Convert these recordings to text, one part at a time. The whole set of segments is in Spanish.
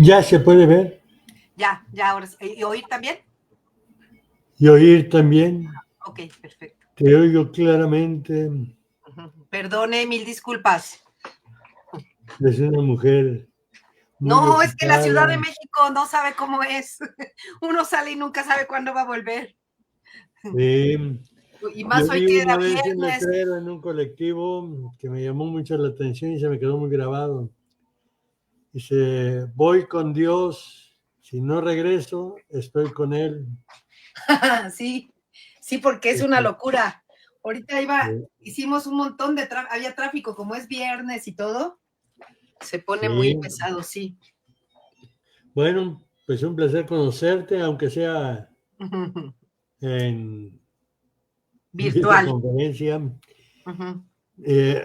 Ya se puede ver Ya, ahora sí. ¿Y oír también? y oír también. Ok, perfecto. Te oigo claramente. Perdone, mil disculpas. Es una mujer muy No, es que la Ciudad ocupada. de México no sabe cómo es. Uno sale y nunca sabe cuándo va a volver. Y Yo más hoy vi que una era vez un viernes. letrero en un colectivo que me llamó mucho la atención y se me quedó muy grabado. Dice, voy con Dios, si no regreso, estoy con Él. Sí, sí, porque es una locura. Ahorita hicimos un montón de tráfico, había tráfico, como es viernes y todo, se pone muy Sí. pesado, sí. Bueno, pues un placer conocerte, aunque sea en Virtual. videoconferencia. Ujú. Eh,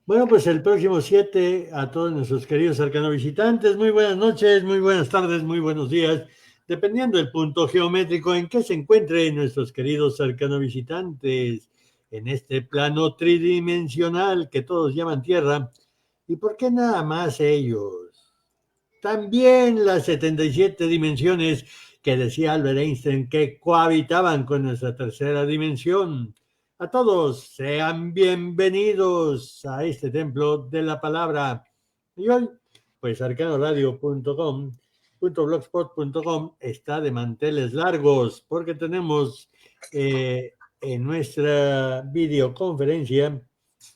bueno, pues el próximo 7 a todos nuestros queridos arcano visitantes, muy buenas noches, muy buenas tardes, muy buenos días, dependiendo del punto geométrico en que se encuentren nuestros queridos arcano visitantes en este plano tridimensional que todos llaman Tierra. ¿Y por qué nada más ellos? También las 77 dimensiones que decía Albert Einstein que cohabitaban con nuestra tercera dimensión. A todos sean bienvenidos a este templo de la palabra. Y hoy, pues arcanoradio.com.blogspot.com está de manteles largos porque tenemos en nuestra videoconferencia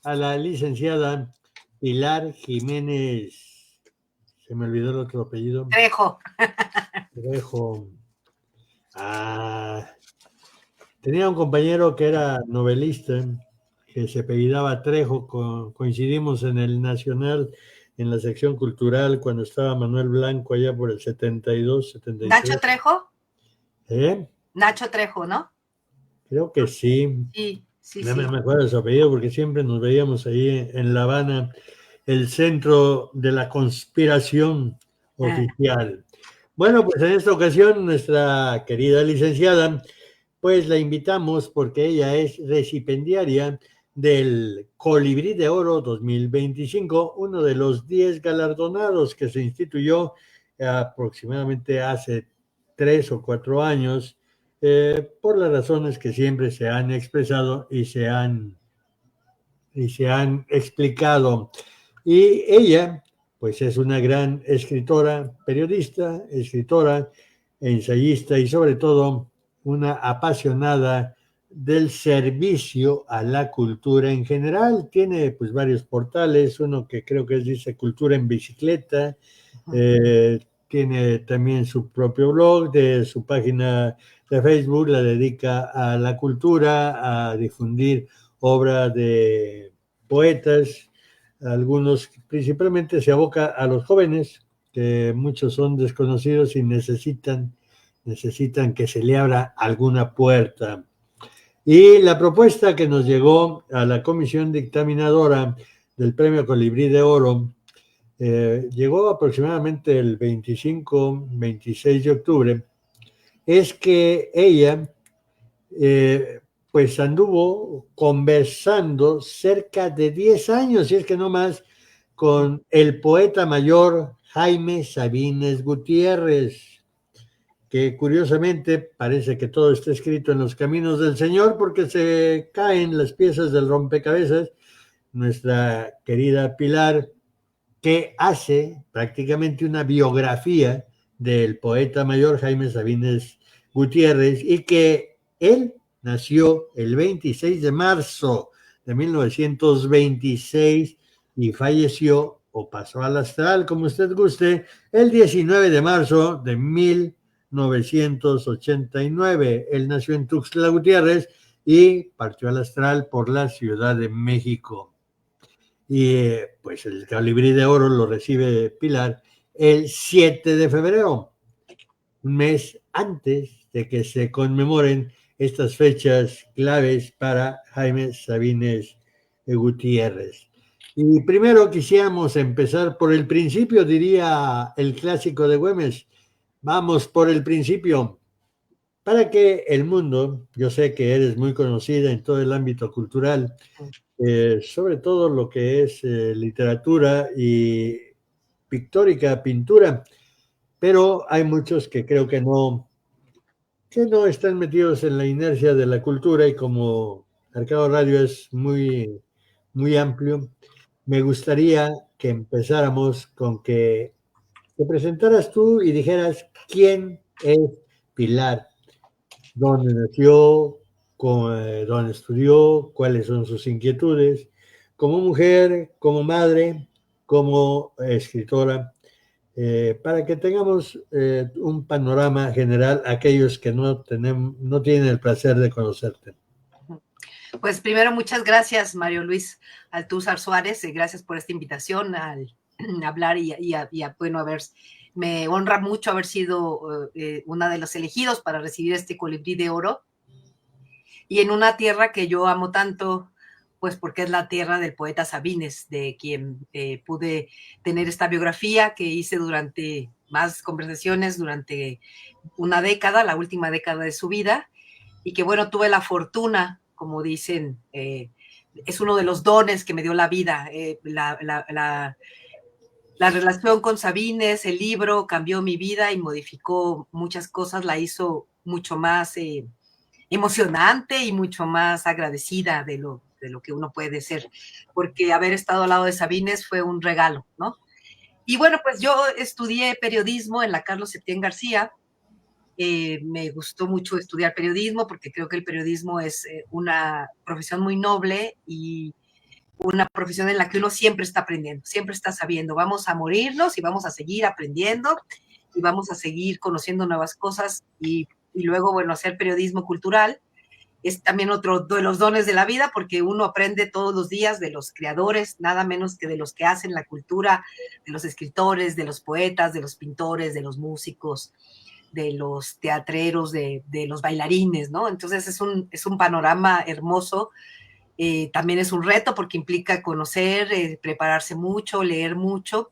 a la licenciada Pilar Jiménez. Se me olvidó el otro apellido. Trejo. Trejo. Ah, tenía un compañero que era novelista, que se apellidaba Trejo. Coincidimos en el Nacional, en la sección cultural, cuando estaba Manuel Blanco allá por el 72, Nacho 73. Trejo. ¿Eh? Nacho Trejo, ¿no? Creo que sí. Sí, sí, No me sí. acuerdo de su apellido porque siempre nos veíamos ahí en La Habana, el centro de la conspiración oficial. Bueno, pues en esta ocasión nuestra querida licenciada, pues la invitamos porque ella es recipiendaria del Colibrí de Oro 2025, uno de los 10 galardonados que se instituyó aproximadamente hace 3 o 4 años, por las razones que siempre se han expresado y se han explicado. Y ella, pues es una gran escritora, periodista, escritora, ensayista y sobre todo una apasionada del servicio a la cultura en general. Tiene pues varios portales, uno que creo que dice Cultura en Bicicleta, tiene también su propio blog, de su página de Facebook la dedica a la cultura, a difundir obra de poetas, algunos principalmente se aboca a los jóvenes, que muchos son desconocidos y necesitan que se le abra alguna puerta. Y la propuesta que nos llegó a la comisión dictaminadora del Premio Colibrí de Oro llegó aproximadamente el 25-26 de octubre, es que ella pues anduvo conversando cerca de 10 años, si es que no más, con el poeta mayor Jaime Sabines Gutiérrez, que curiosamente parece que todo está escrito en los caminos del Señor porque se caen las piezas del rompecabezas. Nuestra querida Pilar, que hace prácticamente una biografía del poeta mayor Jaime Sabines Gutiérrez y que él nació el 26 de marzo de 1926 y falleció o pasó al astral, como usted guste, el 19 de marzo de 1989. Él nació en Tuxtla Gutiérrez y partió al astral por la Ciudad de México. Y pues el Colibrí de Oro lo recibe Pilar el 7 de febrero, un mes antes de que se conmemoren estas fechas claves para Jaime Sabines Gutiérrez. Y primero quisiéramos empezar por el principio, diría el clásico de Güemes. Vamos por el principio. Para que el mundo, yo sé que eres muy conocida en todo el ámbito cultural, sobre todo lo que es literatura y pictórica, pintura, pero hay muchos que creo que no están metidos en la inercia de la cultura, y como Arcado Radio es muy, muy amplio, me gustaría que empezáramos con que te presentaras tú y dijeras quién es Pilar, dónde nació, dónde estudió, cuáles son sus inquietudes, como mujer, como madre, como escritora, para que tengamos un panorama general, aquellos que no tienen el placer de conocerte. Pues primero, muchas gracias, Mario Luis Altúzar Suárez, gracias por esta invitación al hablar bueno, me honra mucho haber sido una de los elegidos para recibir este colibrí de oro, y en una tierra que yo amo tanto, pues porque es la tierra del poeta Sabines, de quien pude tener esta biografía que hice durante más conversaciones, durante una década, la última década de su vida, y que bueno, tuve la fortuna, como dicen, es uno de los dones que me dio la vida, la relación con Sabines, el libro cambió mi vida y modificó muchas cosas, la hizo mucho más emocionante y mucho más agradecida de lo que uno puede ser, porque haber estado al lado de Sabines fue un regalo, ¿no? Y bueno, pues yo estudié periodismo en la Carlos Septién García. Me gustó mucho estudiar periodismo porque creo que el periodismo es una profesión muy noble y una profesión en la que uno siempre está aprendiendo, siempre está sabiendo. Vamos a morirnos y vamos a seguir aprendiendo y vamos a seguir conociendo nuevas cosas, y luego, bueno, hacer periodismo cultural es también otro de los dones de la vida, porque uno aprende todos los días de los creadores, nada menos que de los que hacen la cultura, de los escritores, de los poetas, de los pintores, de los músicos, de los teatreros, de los bailarines, ¿no? Entonces es un panorama hermoso. También es un reto porque implica conocer, prepararse mucho, leer mucho.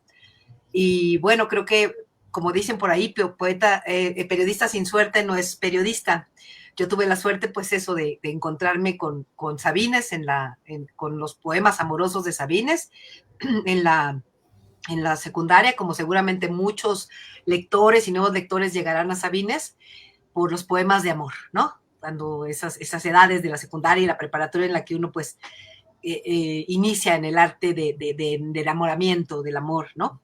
Y bueno, creo que, como dicen por ahí, periodista sin suerte no es periodista. Yo tuve la suerte, pues eso, de encontrarme con Sabines, con los poemas amorosos de Sabines en la secundaria, como seguramente muchos lectores y nuevos lectores llegarán a Sabines por los poemas de amor, ¿no? Cuando esas edades de la secundaria y la preparatoria en la que uno pues inicia en el arte del enamoramiento, del amor, ¿no?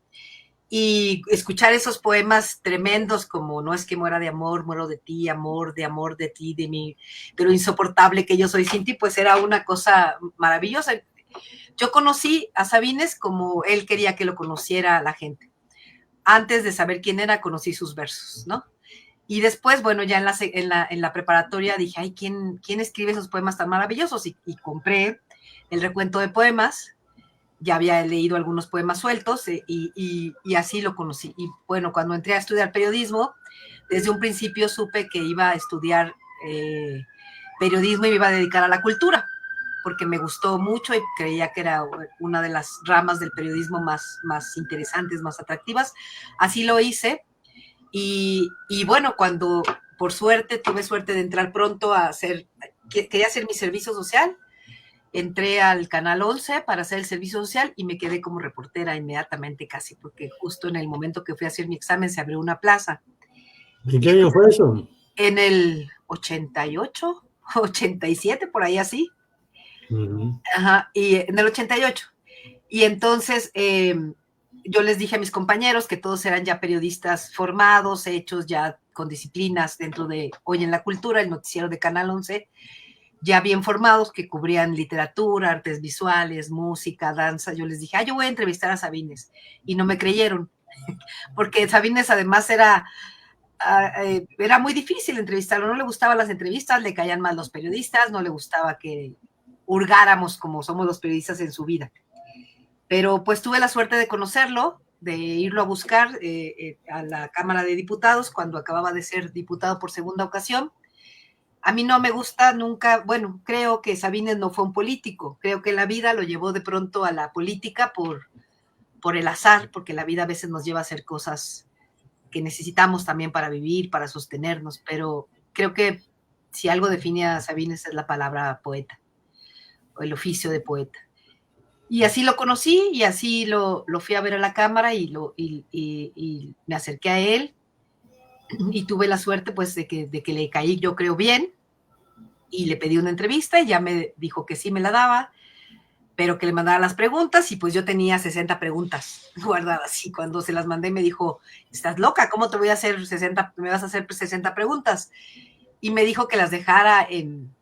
Y escuchar esos poemas tremendos como no es que muera de amor, muero de ti, amor de ti, de mí, de lo insoportable que yo soy sin ti, pues era una cosa maravillosa. Yo conocí a Sabines como él quería que lo conociera la gente. Antes de saber quién era, conocí sus versos, ¿no? Y después, bueno, ya en la preparatoria dije, ay, ¿quién escribe esos poemas tan maravillosos? Y compré el recuento de poemas. Ya había leído algunos poemas sueltos, y así lo conocí. Y bueno, cuando entré a estudiar periodismo, desde un principio supe que iba a estudiar periodismo y me iba a dedicar a la cultura, porque me gustó mucho y creía que era una de las ramas del periodismo más interesantes, más atractivas. Así lo hice. Y bueno, cuando tuve suerte de entrar pronto quería hacer mi servicio social, entré al Canal 11 para hacer el servicio social y me quedé como reportera inmediatamente casi, porque justo en el momento que fui a hacer mi examen se abrió una plaza. ¿En qué año fue eso? En el 88, 87, por ahí así. Uh-huh. Ajá, y en el 88. Y entonces yo les dije a mis compañeros que todos eran ya periodistas formados, hechos ya con disciplinas dentro de Hoy en la Cultura, el noticiero de Canal 11, ya bien formados, que cubrían literatura, artes visuales, música, danza. Yo les dije, yo voy a entrevistar a Sabines. Y no me creyeron, porque Sabines además era muy difícil entrevistarlo. No le gustaban las entrevistas, le caían mal los periodistas, no le gustaba que hurgáramos como somos los periodistas en su vida. Pero pues tuve la suerte de conocerlo, de irlo a buscar a la Cámara de Diputados cuando acababa de ser diputado por segunda ocasión. A mí no me gusta nunca, bueno, creo que Sabines no fue un político, creo que la vida lo llevó de pronto a la política por el azar, porque la vida a veces nos lleva a hacer cosas que necesitamos también para vivir, para sostenernos, pero creo que si algo define a Sabines es la palabra poeta, o el oficio de poeta. Y así lo conocí y así lo fui a ver a la cámara y me acerqué a él y tuve la suerte pues de que le caí yo creo bien y le pedí una entrevista y ya me dijo que sí me la daba, pero que le mandara las preguntas y pues yo tenía 60 preguntas guardadas y cuando se las mandé me dijo, ¿estás loca? ¿Cómo te voy a hacer 60, me vas a hacer 60 preguntas? Y me dijo que las dejara en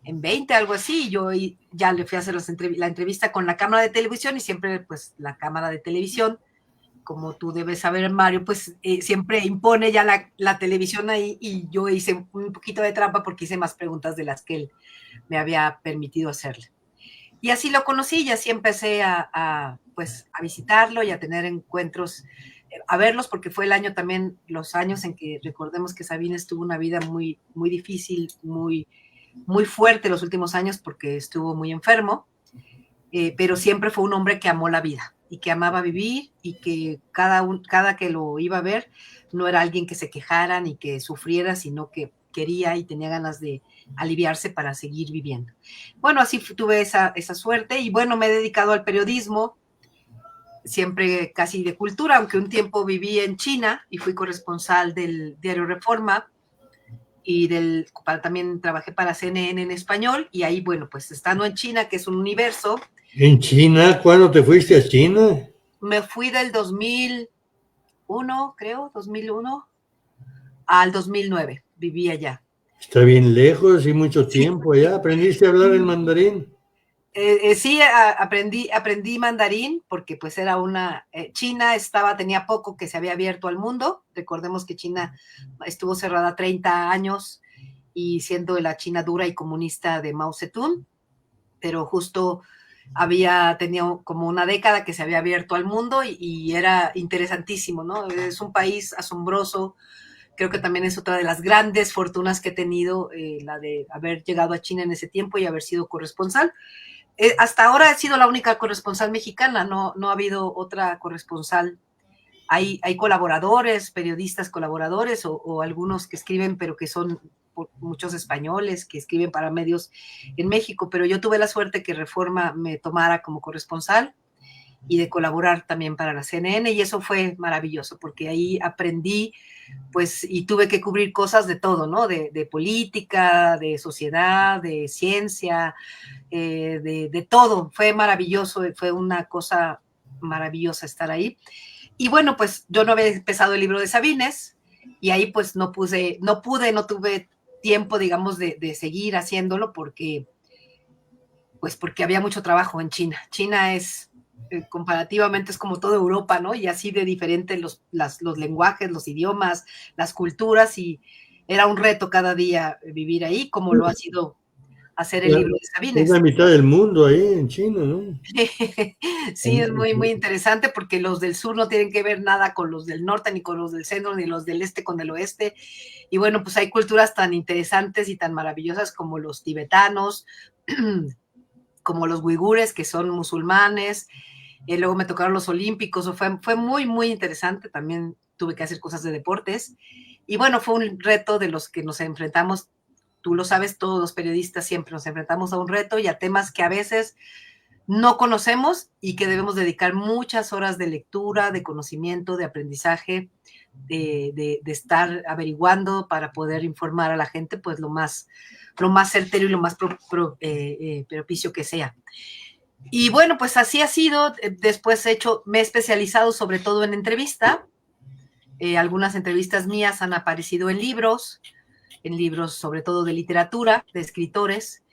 20, algo así, y yo ya le fui a hacer la entrevista con la cámara de televisión y siempre pues la cámara de televisión, como tú debes saber, Mario, pues siempre impone ya la televisión ahí y yo hice un poquito de trampa porque hice más preguntas de las que él me había permitido hacerle. Y así lo conocí y así empecé pues, a visitarlo y a tener encuentros, a verlos, porque fue el año también, los años en que recordemos que Sabines tuvo una vida muy, muy difícil, muy, muy fuerte los últimos años porque estuvo muy enfermo, pero siempre fue un hombre que amó la vida y que amaba vivir y que cada que lo iba a ver no era alguien que se quejara ni que sufriera, sino que quería y tenía ganas de aliviarse para seguir viviendo. Bueno, así tuve esa suerte y bueno, me he dedicado al periodismo, siempre casi de cultura, aunque un tiempo viví en China y fui corresponsal del diario Reforma y también trabajé para CNN en español y ahí, bueno, pues estando en China, que es un universo. ¿En China? ¿Cuándo te fuiste a China? Me fui del 2001, creo, 2001 al 2009, viví allá. Está bien lejos y mucho Sí, tiempo ya. ¿Aprendiste a hablar el mandarín? sí, aprendí mandarín porque pues era China tenía poco que se había abierto al mundo. Recordemos que China estuvo cerrada 30 años y siendo la China dura y comunista de Mao Zedong, pero justo tenía como una década que se había abierto al mundo y era interesantísimo, ¿no? Es un país asombroso. Creo que también es otra de las grandes fortunas que he tenido, la de haber llegado a China en ese tiempo y haber sido corresponsal. Hasta ahora he sido la única corresponsal mexicana, no ha habido otra corresponsal. Hay colaboradores, periodistas colaboradores o algunos que escriben, pero que son muchos españoles que escriben para medios en México, pero yo tuve la suerte que Reforma me tomara como corresponsal y de colaborar también para la CNN y eso fue maravilloso porque ahí aprendí pues y tuve que cubrir cosas de todo, ¿no? De política, de sociedad, de ciencia, de todo. Fue maravilloso, fue una cosa maravillosa estar ahí. Y bueno, pues yo no había empezado el libro de Sabines y ahí pues no tuve tiempo, digamos, de seguir haciéndolo porque había mucho trabajo en China. China es, comparativamente, es como toda Europa, ¿no? Y así de diferentes los lenguajes, los idiomas, las culturas y era un reto cada día vivir ahí, como lo ha sido hacer el libro de Es la Sabines. mitad del mundo ahí en China, ¿no? Sí, es muy, muy interesante porque los del sur no tienen que ver nada con los del norte, ni con los del centro, ni los del este con el oeste. Y bueno, pues hay culturas tan interesantes y tan maravillosas como los tibetanos, como los uigures, que son musulmanes. Luego me tocaron los olímpicos, fue muy, muy interesante. También tuve que hacer cosas de deportes. Y bueno, fue un reto de los que nos enfrentamos. Tú lo sabes, todos los periodistas siempre nos enfrentamos a un reto y a temas que a veces no conocemos y que debemos dedicar muchas horas de lectura, de conocimiento, de aprendizaje, de estar averiguando para poder informar a la gente pues lo más certero y lo más propicio que sea. Y bueno, pues así ha sido. Después me he especializado sobre todo en entrevista. Algunas entrevistas mías han aparecido en libros sobre todo de literatura, de escritores,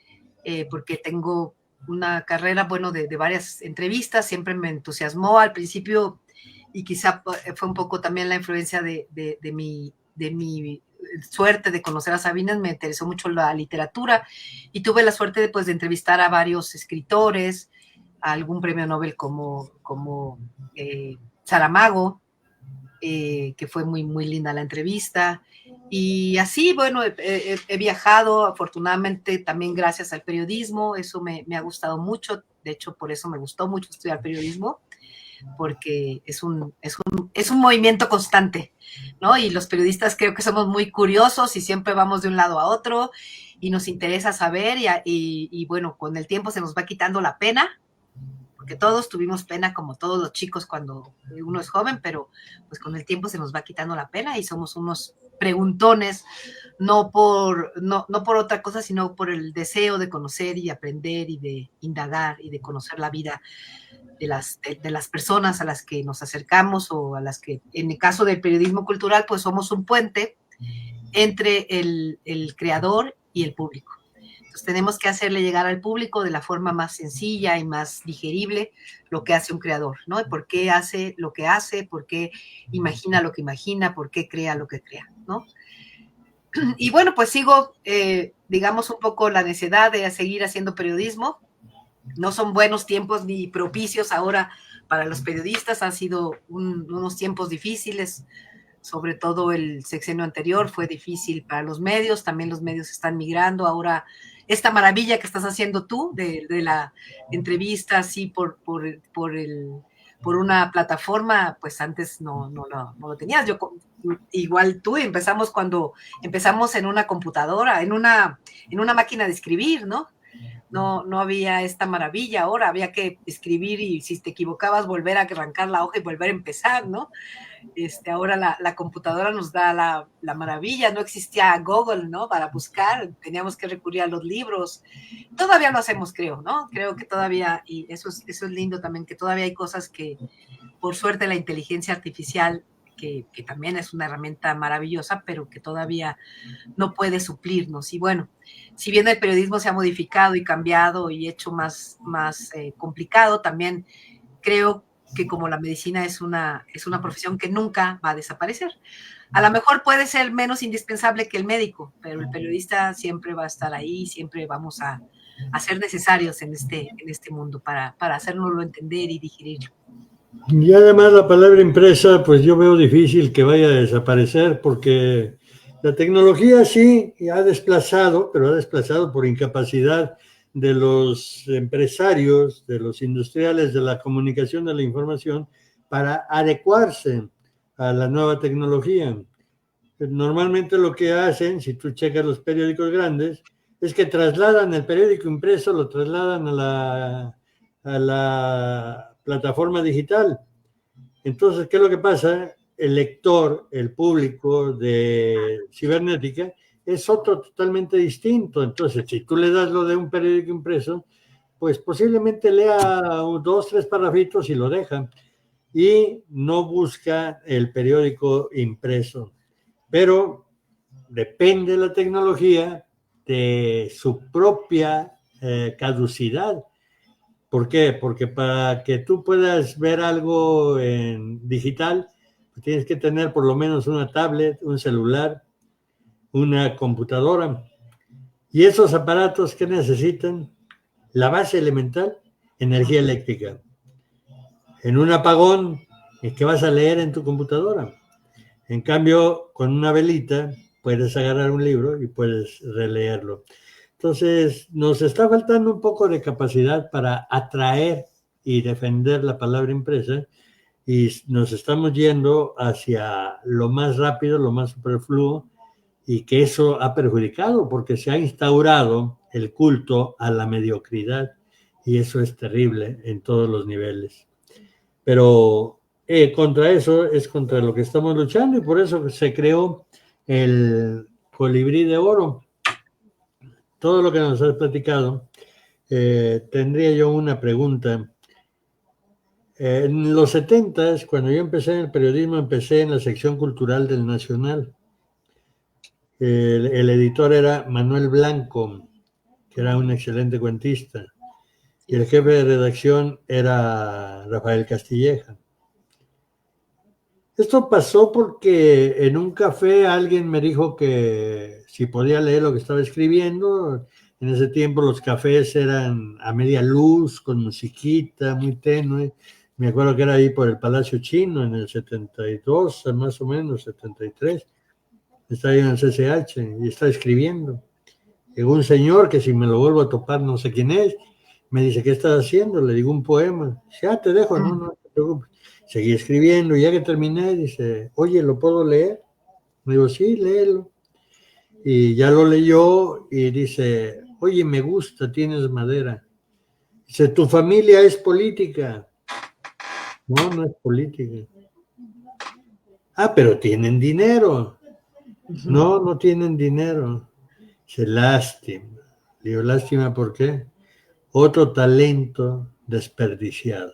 porque tengo una carrera, bueno, de varias entrevistas, siempre me entusiasmó al principio y quizá fue un poco también la influencia de mi suerte de conocer a Sabines, me interesó mucho la literatura y tuve la suerte de entrevistar a varios escritores, a algún premio Nobel como Saramago, que fue muy, muy linda la entrevista. Y así, bueno, he viajado, afortunadamente, también gracias al periodismo, eso me ha gustado mucho, de hecho, por eso me gustó mucho estudiar periodismo, porque es un movimiento constante, ¿no? Y los periodistas creo que somos muy curiosos y siempre vamos de un lado a otro y nos interesa saber y bueno, con el tiempo se nos va quitando la pena, porque todos tuvimos pena como todos los chicos cuando uno es joven, pero pues con el tiempo se nos va quitando la pena y somos unos preguntones, no por otra cosa, sino por el deseo de conocer y de aprender y de indagar y de conocer la vida de las personas a las que nos acercamos o a las que, en el caso del periodismo cultural, pues somos un puente entre el creador y el público. Entonces tenemos que hacerle llegar al público de la forma más sencilla y más digerible lo que hace un creador, ¿no? ¿Por qué hace lo que hace? ¿Por qué imagina lo que imagina? ¿Por qué crea lo que crea? ¿No? Y bueno, pues sigo, digamos, un poco la necesidad de seguir haciendo periodismo. No son buenos tiempos ni propicios ahora para los periodistas, han sido unos tiempos difíciles, sobre todo el sexenio anterior fue difícil para los medios, también los medios están migrando, ahora esta maravilla que estás haciendo tú de la entrevista así por una plataforma, pues antes no lo tenías. Yo igual tú empezamos cuando empezamos en una computadora, en una máquina de escribir, ¿no? No había esta maravilla, ahora había que escribir y si te equivocabas volver a arrancar la hoja y volver a empezar, ¿no? Ahora la computadora nos da la maravilla, no existía Google, ¿no? Para buscar, teníamos que recurrir a los libros. Todavía lo hacemos, creo, ¿no? Creo que todavía, y eso es lindo también, que todavía hay cosas que, por suerte, la inteligencia artificial, que también es una herramienta maravillosa, pero que todavía no puede suplirnos. Y bueno, si bien el periodismo se ha modificado y cambiado y hecho más complicado, también creo que como la medicina es una profesión que nunca va a desaparecer. A lo mejor puede ser menos indispensable que el médico, pero el periodista siempre va a estar ahí, siempre vamos a ser necesarios en este mundo para hacérnoslo entender y digerirlo. Y además la palabra impresa, pues yo veo difícil que vaya a desaparecer porque la tecnología sí ha desplazado, pero ha desplazado por incapacidad de los empresarios, de los industriales de la comunicación de la información para adecuarse a la nueva tecnología. Normalmente lo que hacen, si tú checas los periódicos grandes, es que trasladan el periódico impreso, lo trasladan a la plataforma digital. Entonces, ¿qué es lo que pasa? El lector, el público de cibernética es otro totalmente distinto. Entonces, si tú le das lo de un periódico impreso, pues posiblemente lea 2, 3 parrafitos y lo deja. Y no busca el periódico impreso. Pero depende de la tecnología de su propia caducidad. ¿Por qué? Porque para que tú puedas ver algo en digital, pues tienes que tener por lo menos una tablet, un celular, una computadora. Y esos aparatos que necesitan, la base elemental, energía eléctrica. En un apagón, ¿qué vas a leer en tu computadora? En cambio, con una velita puedes agarrar un libro y puedes releerlo. Entonces, nos está faltando un poco de capacidad para atraer y defender la palabra impresa y nos estamos yendo hacia lo más rápido, lo más superfluo y que eso ha perjudicado porque se ha instaurado el culto a la mediocridad y eso es terrible en todos los niveles. Pero contra eso es contra lo que estamos luchando y por eso se creó el colibrí de oro. Todo lo que nos has platicado, tendría yo una pregunta. En los 70, cuando yo empecé en el periodismo, empecé en la sección cultural del Nacional. El editor era Manuel Blanco, que era un excelente cuentista, y el jefe de redacción era Rafael Castilleja. Esto pasó porque en un café alguien me dijo que si podía leer lo que estaba escribiendo. En ese tiempo los cafés eran a media luz, con musiquita, muy tenue. Me acuerdo que era ahí por el Palacio Chino en el 72, más o menos, 73. Estaba ahí en el CCH y estaba escribiendo. Llegó un señor que si me lo vuelvo a topar no sé quién es. Me dice, ¿qué estás haciendo? Le digo un poema. Ya te dejo, no te preocupes. Seguí escribiendo y ya que terminé, dice, oye, ¿lo puedo leer? Me digo, sí, léelo. Y ya lo leyó y dice, oye, me gusta, tienes madera. Dice, tu familia es política. No, no es política. Ah, pero tienen dinero. No, no tienen dinero. Dice, lástima. Digo, lástima, ¿por qué? Otro talento desperdiciado.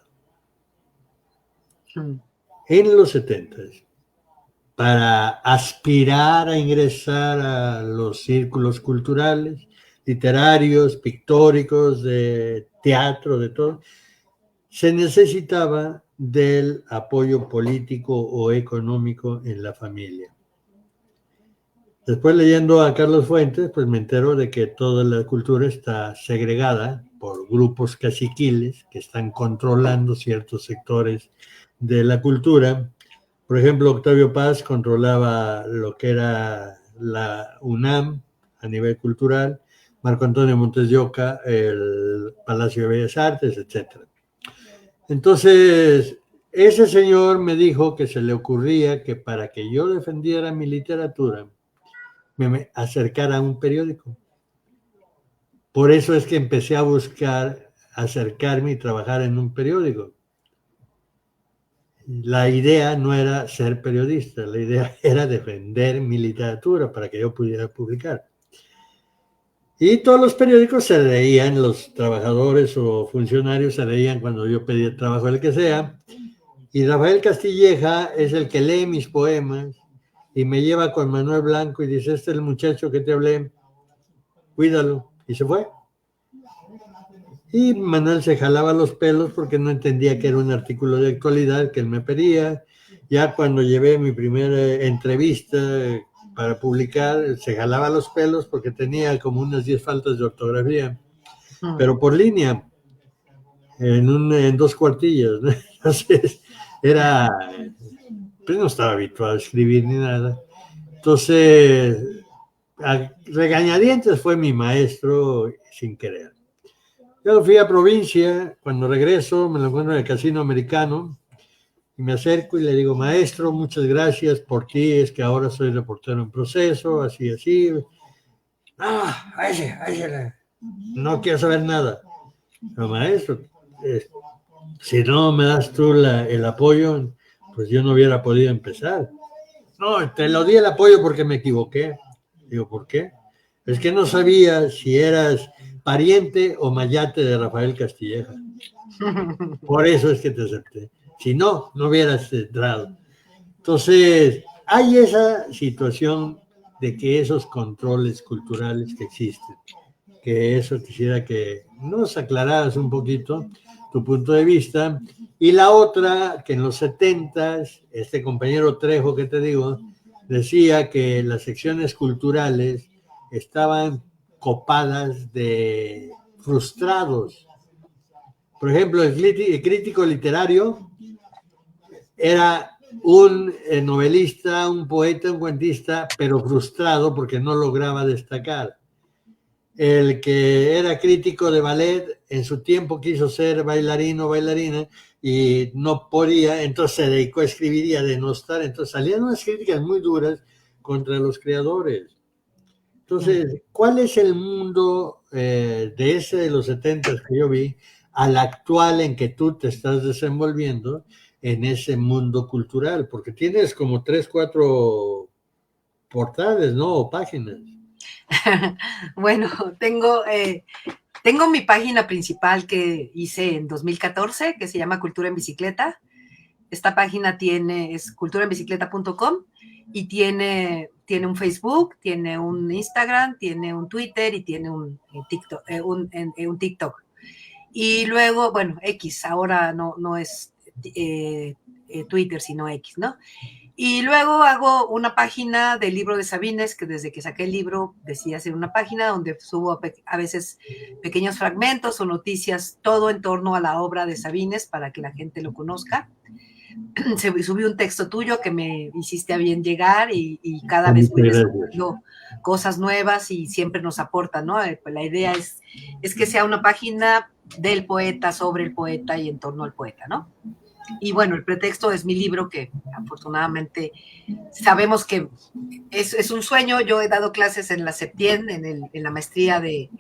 En los 70, para aspirar a ingresar a los círculos culturales, literarios, pictóricos, de teatro, de todo, se necesitaba del apoyo político o económico en la familia. Después, leyendo a Carlos Fuentes, pues me entero de que toda la cultura está segregada por grupos caciquiles que están controlando ciertos sectores de la cultura. Por ejemplo, Octavio Paz controlaba lo que era la UNAM a nivel cultural, Marco Antonio Montes de Oca el Palacio de Bellas Artes, etc. Entonces, ese señor me dijo que se le ocurría que para que yo defendiera mi literatura, me acercara a un periódico. Por eso es que empecé a buscar acercarme y trabajar en un periódico. La idea no era ser periodista, la idea era defender mi literatura para que yo pudiera publicar. Y todos los periódicos se reían, los trabajadores o funcionarios se reían cuando yo pedía trabajo, el que sea. Y Rafael Castilleja es el que lee mis poemas y me lleva con Manuel Blanco y dice, este es el muchacho que te hablé, cuídalo. Y se fue. Y Manuel se jalaba los pelos porque no entendía que era un artículo de actualidad que él me pedía. Ya cuando llevé mi primera entrevista para publicar, se jalaba los pelos porque tenía como unas 10 faltas de ortografía, pero por línea, en 2 cuartillas, ¿no? Entonces, pues no estaba habituado a escribir ni nada. Entonces, a regañadientes fue mi maestro sin querer. Yo fui a provincia, cuando regreso me lo encuentro en el Casino Americano y me acerco y le digo, maestro, muchas gracias por ti, es que ahora soy reportero en proceso, así, así. Ah, no quiero saber nada. Pero maestro, si no me das tú el apoyo, pues yo no hubiera podido empezar. No, te lo di el apoyo porque me equivoqué. Digo, ¿por qué? Es que no sabía si eras pariente o mayate de Rafael Castilleja. Por eso es que te acepté. Si no, no hubieras entrado. Entonces, hay esa situación de que esos controles culturales que existen, que eso quisiera que nos aclararas un poquito tu punto de vista. Y la otra, que en los 70s, este compañero Trejo que te digo, decía que las secciones culturales estaban copadas de frustrados. Por ejemplo, el crítico literario era un novelista, un poeta, un cuentista, pero frustrado porque no lograba destacar. El que era crítico de ballet en su tiempo quiso ser bailarino o bailarina y no podía, entonces se dedicó a escribir y a denostar. Entonces salían unas críticas muy duras contra los creadores. Entonces, ¿cuál es el mundo de ese de los 70 que yo vi al actual en que tú te estás desenvolviendo en ese mundo cultural? Porque tienes como 3, 4 portales, ¿no? O páginas. Bueno, tengo mi página principal que hice en 2014, que se llama Cultura en Bicicleta. Esta página es culturaenbicicleta.com y tiene un Facebook, tiene un Instagram, tiene un Twitter y tiene un TikTok. Un TikTok. Y luego, bueno, X, ahora no es Twitter, sino X, ¿no? Y luego hago una página del libro de Sabines, que desde que saqué el libro decidí hacer una página donde subo a veces pequeños fragmentos o noticias, todo en torno a la obra de Sabines para que la gente lo conozca. Subí un texto tuyo que me hiciste a bien llegar y cada vez voy descubriendo cosas nuevas y siempre nos aporta, ¿no? Pues la idea es que sea una página del poeta, sobre el poeta y en torno al poeta, ¿no? Y bueno, el pretexto es mi libro, que afortunadamente sabemos que es un sueño. Yo he dado clases en la Septien, en la maestría de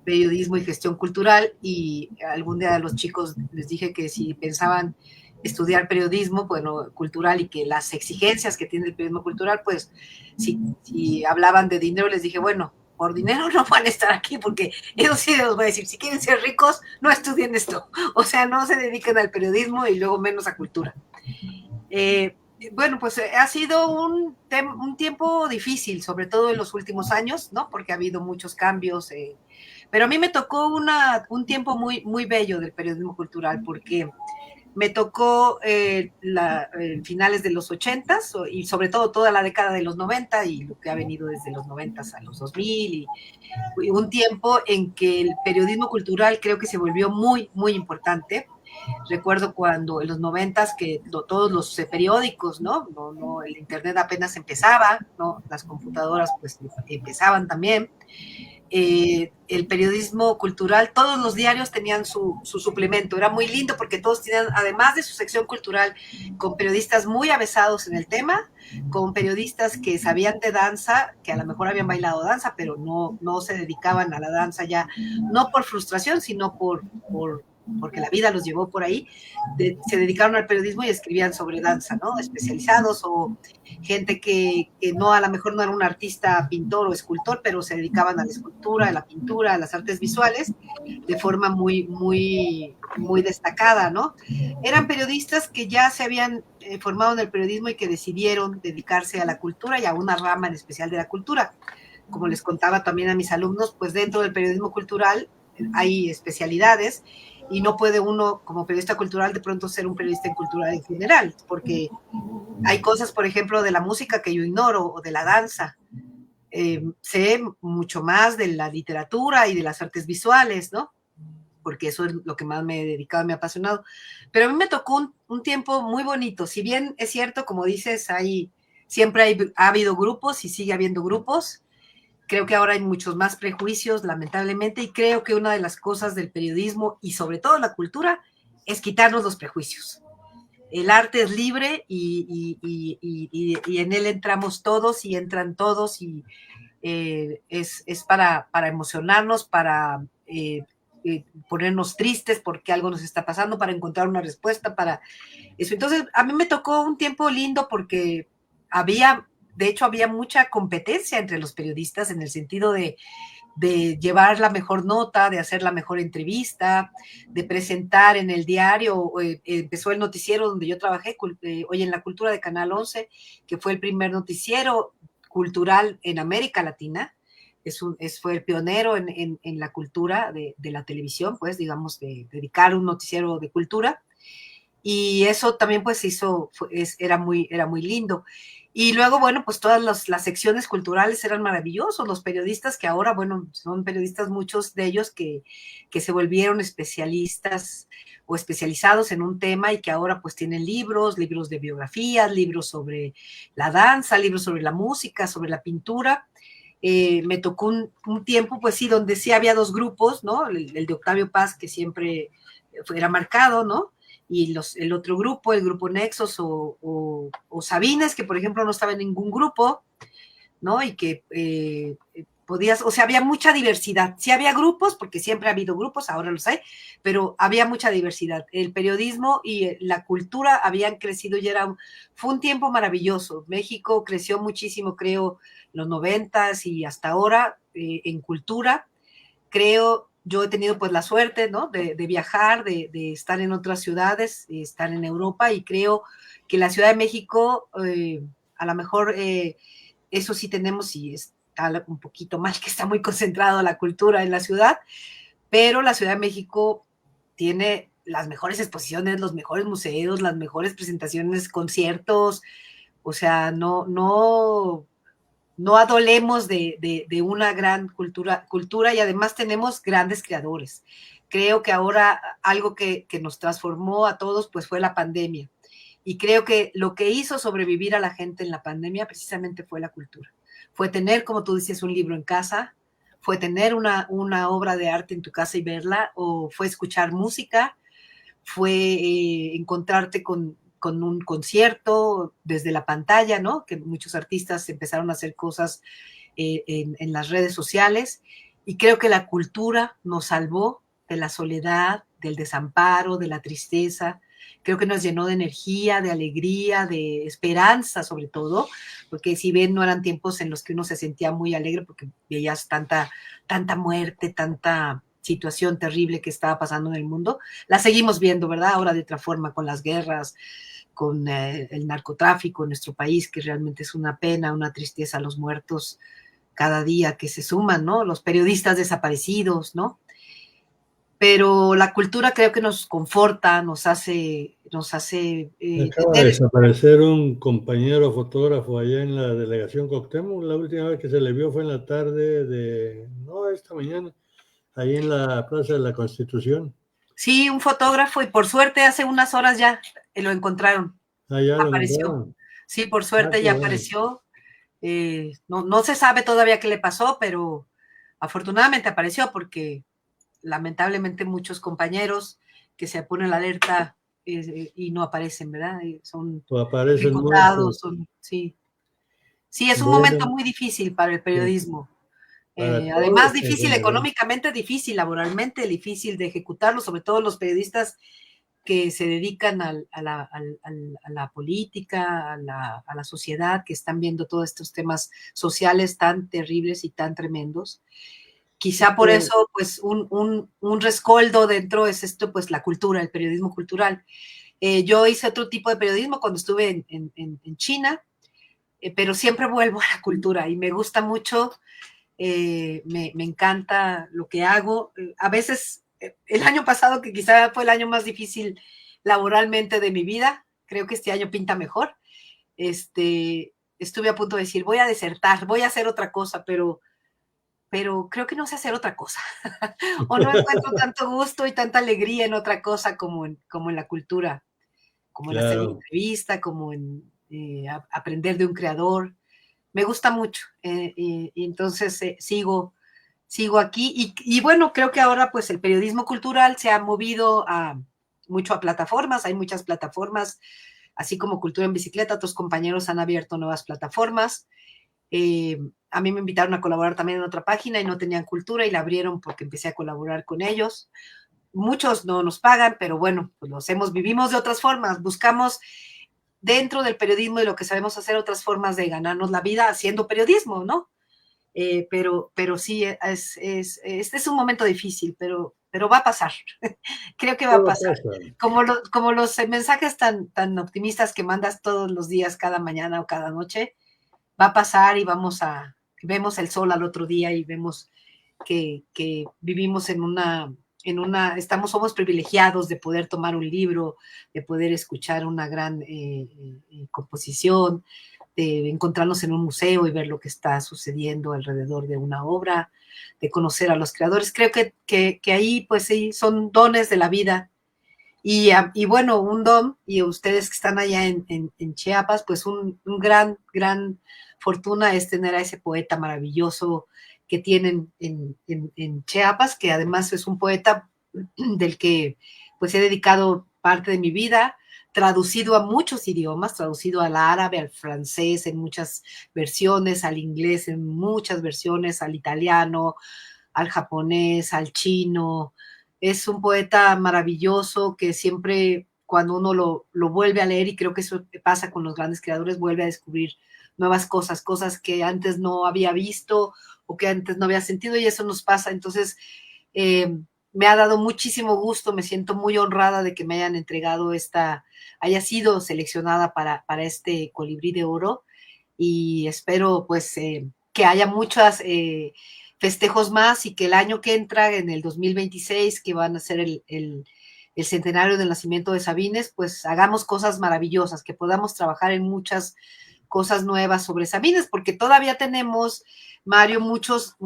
periodismo y gestión cultural, y algún día a los chicos les dije que si pensaban estudiar periodismo, bueno, cultural, y que las exigencias que tiene el periodismo cultural, pues si hablaban de dinero, les dije, bueno, por dinero no van a estar aquí, porque eso sí les voy a decir, si quieren ser ricos, no estudien esto, o sea, no se dediquen al periodismo y luego menos a cultura. Bueno, pues ha sido un tiempo difícil, sobre todo en los últimos años, ¿no? Porque ha habido muchos cambios, pero a mí me tocó un tiempo muy, muy bello del periodismo cultural, porque me tocó finales de los 80s y sobre todo toda la década de los 90 y lo que ha venido desde los 90s a los 2000 y un tiempo en que el periodismo cultural creo que se volvió muy, muy importante. Recuerdo cuando en los 90s que todos los periódicos, ¿no? El internet apenas empezaba, ¿no? Las computadoras pues empezaban también. El periodismo cultural, todos los diarios tenían su suplemento, era muy lindo porque todos tenían, además de su sección cultural, con periodistas muy avesados en el tema, con periodistas que sabían de danza, que a lo mejor habían bailado danza, pero no se dedicaban a la danza ya, no por frustración, sino porque la vida los llevó por ahí, se dedicaron al periodismo y escribían sobre danza, ¿no? Especializados, o gente que no, a lo mejor no era un artista pintor o escultor, pero se dedicaban a la escultura, a la pintura, a las artes visuales, de forma muy, muy, muy destacada, ¿no? Eran periodistas que ya se habían formado en el periodismo y que decidieron dedicarse a la cultura y a una rama en especial de la cultura. Como les contaba también a mis alumnos, pues dentro del periodismo cultural hay especialidades y no puede uno como periodista cultural de pronto ser un periodista en cultura en general, porque hay cosas, por ejemplo, de la música que yo ignoro o de la danza. Sé mucho más de la literatura y de las artes visuales, ¿no? Porque eso es lo que más me he dedicado, me ha apasionado. Pero a mí me tocó un tiempo muy bonito. Si bien es cierto, como dices, siempre ha habido grupos y sigue habiendo grupos. Creo que ahora hay muchos más prejuicios, lamentablemente, y creo que una de las cosas del periodismo y sobre todo la cultura es quitarnos los prejuicios. El arte es libre y en él entramos todos y entran todos y es para emocionarnos, para ponernos tristes porque algo nos está pasando, para encontrar una respuesta, para eso. Entonces, a mí me tocó un tiempo lindo porque de hecho, había mucha competencia entre los periodistas en el sentido de llevar la mejor nota, de hacer la mejor entrevista, de presentar en el diario. Empezó el noticiero donde yo trabajé, Hoy en la Cultura de Canal 11, que fue el primer noticiero cultural en América Latina. Fue el pionero en la cultura de la televisión, pues, digamos, de dedicar un noticiero de cultura. Y eso también pues era muy lindo. Y luego, bueno, pues todas las secciones culturales eran maravillosos, los periodistas que ahora, bueno, son periodistas muchos de ellos que se volvieron especialistas o especializados en un tema y que ahora pues tienen libros de biografías, libros sobre la danza, libros sobre la música, sobre la pintura. Me tocó un tiempo, pues sí, donde sí había dos grupos, ¿no? El de Octavio Paz, que siempre era marcado, ¿no? Y el otro grupo, el grupo Nexos o Sabines, que por ejemplo no estaba en ningún grupo, ¿no? Y que o sea, había mucha diversidad. Sí había grupos, porque siempre ha habido grupos, ahora los hay, pero había mucha diversidad. El periodismo y la cultura habían crecido y fue un tiempo maravilloso. México creció muchísimo, creo, en los 90s y hasta ahora en cultura. Creo, yo he tenido pues la suerte, ¿no? De viajar, de estar en otras ciudades, estar en Europa, y creo que la Ciudad de México, a lo mejor eso sí tenemos, y está un poquito mal que está muy concentrado la cultura en la ciudad, pero la Ciudad de México tiene las mejores exposiciones, los mejores museos, las mejores presentaciones, conciertos, o sea, no adolemos de una gran cultura y además tenemos grandes creadores. Creo que ahora algo que nos transformó a todos pues fue la pandemia. Y creo que lo que hizo sobrevivir a la gente en la pandemia precisamente fue la cultura. Fue tener, como tú dices, un libro en casa, fue tener una obra de arte en tu casa y verla, o fue escuchar música, fue encontrarte con un concierto desde la pantalla, ¿no? Que muchos artistas empezaron a hacer cosas en las redes sociales. Y creo que la cultura nos salvó de la soledad, del desamparo, de la tristeza. Creo que nos llenó de energía, de alegría, de esperanza sobre todo, porque si bien no eran tiempos en los que uno se sentía muy alegre porque veías tanta muerte, tanta situación terrible que estaba pasando en el mundo, la seguimos viendo, ¿verdad? Ahora de otra forma, con las guerras, con el narcotráfico en nuestro país, que realmente es una pena, una tristeza, los muertos cada día que se suman, ¿no? Los periodistas desaparecidos, ¿no? Pero la cultura creo que nos conforta, nos hace Acaba de desaparecer un compañero fotógrafo allá en la delegación Cuauhtémoc. La última vez que se le vio fue en la tarde no, esta mañana, ahí en la Plaza de la Constitución. Sí, un fotógrafo, y por suerte hace unas horas ya lo encontraron. Ah, ya lo Apareció. encontraron. Sí, por suerte ya bueno. apareció. No se sabe todavía qué le pasó, pero afortunadamente apareció, porque lamentablemente muchos compañeros que se ponen la alerta y no aparecen, ¿verdad? Son Aparecen ejecutados, muertos. sí. Sí, es un momento Bueno, muy difícil para el periodismo. para Además, todos en difícil general. económicamente, difícil laboralmente, difícil de ejecutarlo, sobre todo los periodistas que se dedican a la política, a la sociedad, que están viendo todos estos temas sociales tan terribles y tan tremendos. Quizá por eso, pues, un rescoldo dentro es esto, pues, la cultura, el periodismo cultural. Yo hice otro tipo de periodismo cuando estuve en China, pero siempre vuelvo a la cultura y me gusta mucho, me encanta lo que hago. A veces, el año pasado, que quizá fue el año más difícil laboralmente de mi vida, creo que este año pinta mejor. Estuve a punto de decir, voy a desertar, voy a hacer otra cosa, pero creo que no sé hacer otra cosa. O no encuentro tanto gusto y tanta alegría en otra cosa como en la cultura, como en hacer una Claro. entrevista, como en aprender de un creador. Me gusta mucho. Y entonces sigo aquí. Y bueno, creo que ahora pues el periodismo cultural se ha movido mucho a plataformas. Hay muchas plataformas, así como Cultura en Bicicleta. Otros compañeros han abierto nuevas plataformas. A mí me invitaron a colaborar también en otra página y no tenían cultura y la abrieron porque empecé a colaborar con ellos. Muchos no nos pagan, pero bueno, pues lo hacemos, vivimos de otras formas, buscamos dentro del periodismo y lo que sabemos hacer otras formas de ganarnos la vida haciendo periodismo, ¿no? Pero sí, este es un momento difícil, pero va a pasar. Creo que va a pasar. Como los mensajes tan optimistas que mandas todos los días, cada mañana o cada noche, va a pasar y vemos el sol al otro día y vemos que vivimos somos privilegiados de poder tomar un libro, de poder escuchar una gran composición, de encontrarnos en un museo y ver lo que está sucediendo alrededor de una obra, de conocer a los creadores. Creo que ahí pues sí, son dones de la vida. Y bueno, un don, y ustedes que están allá en Chiapas, pues un gran fortuna es tener a ese poeta maravilloso que tienen en Chiapas, que además es un poeta del que pues he dedicado parte de mi vida, traducido a muchos idiomas, traducido al árabe, al francés en muchas versiones, al inglés en muchas versiones, al italiano, al japonés, al chino. Es un poeta maravilloso que siempre cuando uno lo vuelve a leer, y creo que eso pasa con los grandes creadores, vuelve a descubrir nuevas cosas que antes no había visto o que antes no había sentido, y eso nos pasa. Entonces, me ha dado muchísimo gusto, me siento muy honrada de que me hayan entregado haya sido seleccionada para este Colibrí de Oro, y espero pues que haya muchas festejos más y que el año que entra, en el 2026, que van a ser el centenario del nacimiento de Sabines, pues hagamos cosas maravillosas, que podamos trabajar en muchas cosas nuevas sobre Sabines, porque todavía tenemos, Mario, muchos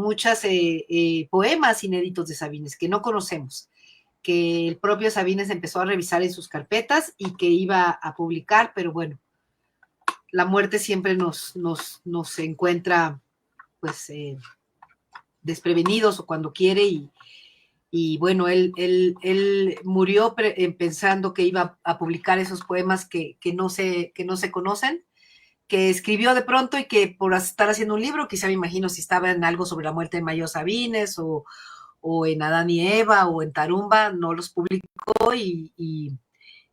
poemas inéditos de Sabines que no conocemos, que el propio Sabines empezó a revisar en sus carpetas y que iba a publicar, pero bueno, la muerte siempre nos encuentra pues desprevenidos o cuando quiere, y bueno, él murió pensando que iba a publicar esos poemas que no se conocen, que escribió de pronto y que por estar haciendo un libro, quizá me imagino si estaba en algo sobre la muerte de Mayo Sabines o en Adán y Eva o en Tarumba, no los publicó y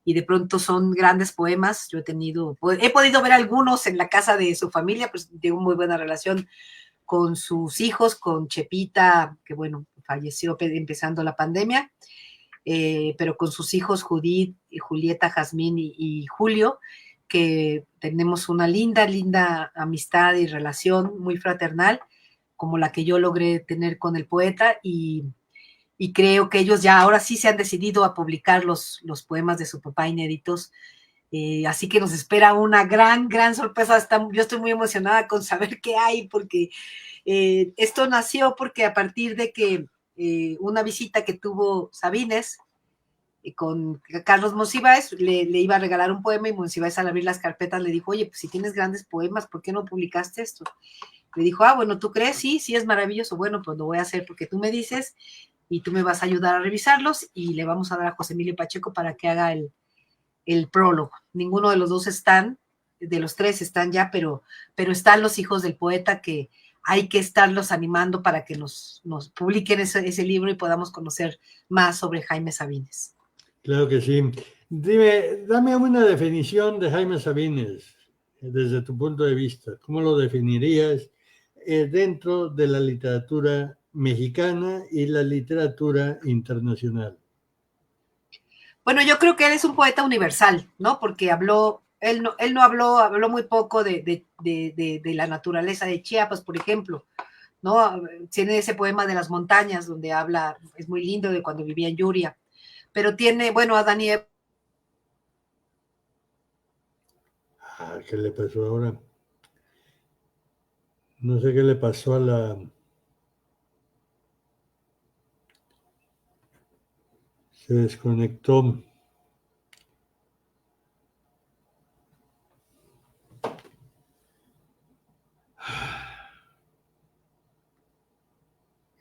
de pronto son grandes poemas. Yo he podido ver algunos en la casa de su familia, pues tengo muy buena relación con sus hijos, con Chepita, que bueno, falleció empezando la pandemia, pero con sus hijos Judith, y Julieta, Jazmín y Julio, que tenemos una linda, linda amistad y relación muy fraternal, como la que yo logré tener con el poeta, y creo que ellos ya ahora sí se han decidido a publicar los poemas de su papá inéditos. Así que nos espera una gran, gran sorpresa. Yo estoy muy emocionada con saber qué hay, porque esto nació porque a partir de que una visita que tuvo Sabines con Carlos Monsiváis, le iba a regalar un poema y Monsiváis al abrir las carpetas le dijo, oye, pues si tienes grandes poemas, ¿por qué no publicaste esto? Le dijo, bueno, ¿tú crees? Sí, sí, es maravilloso. Bueno, pues lo voy a hacer porque tú me dices y tú me vas a ayudar a revisarlos y le vamos a dar a José Emilio Pacheco para que haga el prólogo. Ninguno de los dos de los tres están ya, pero están los hijos del poeta que hay que estarlos animando para que nos publiquen ese libro y podamos conocer más sobre Jaime Sabines. Claro que sí. Dame una definición de Jaime Sabines desde tu punto de vista. ¿Cómo lo definirías dentro de la literatura mexicana y la literatura internacional? Bueno, yo creo que él es un poeta universal, ¿no? Porque él no habló muy poco de la naturaleza de Chiapas, por ejemplo, ¿no? Tiene ese poema de las montañas donde habla, es muy lindo, de cuando vivía en Yuria, pero tiene, bueno, a Daniel. ¿Qué le pasó ahora? No sé qué le pasó a la... Se desconectó.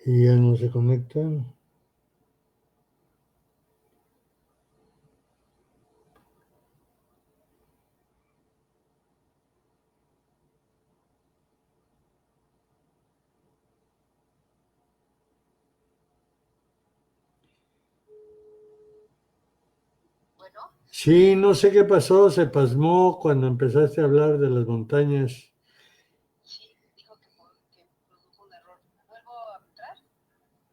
Y ya no se conecta. Sí, no sé qué pasó, se pasmó cuando empezaste a hablar de las montañas. Sí, dijo que produjo un error. ¿Vuelvo a entrar?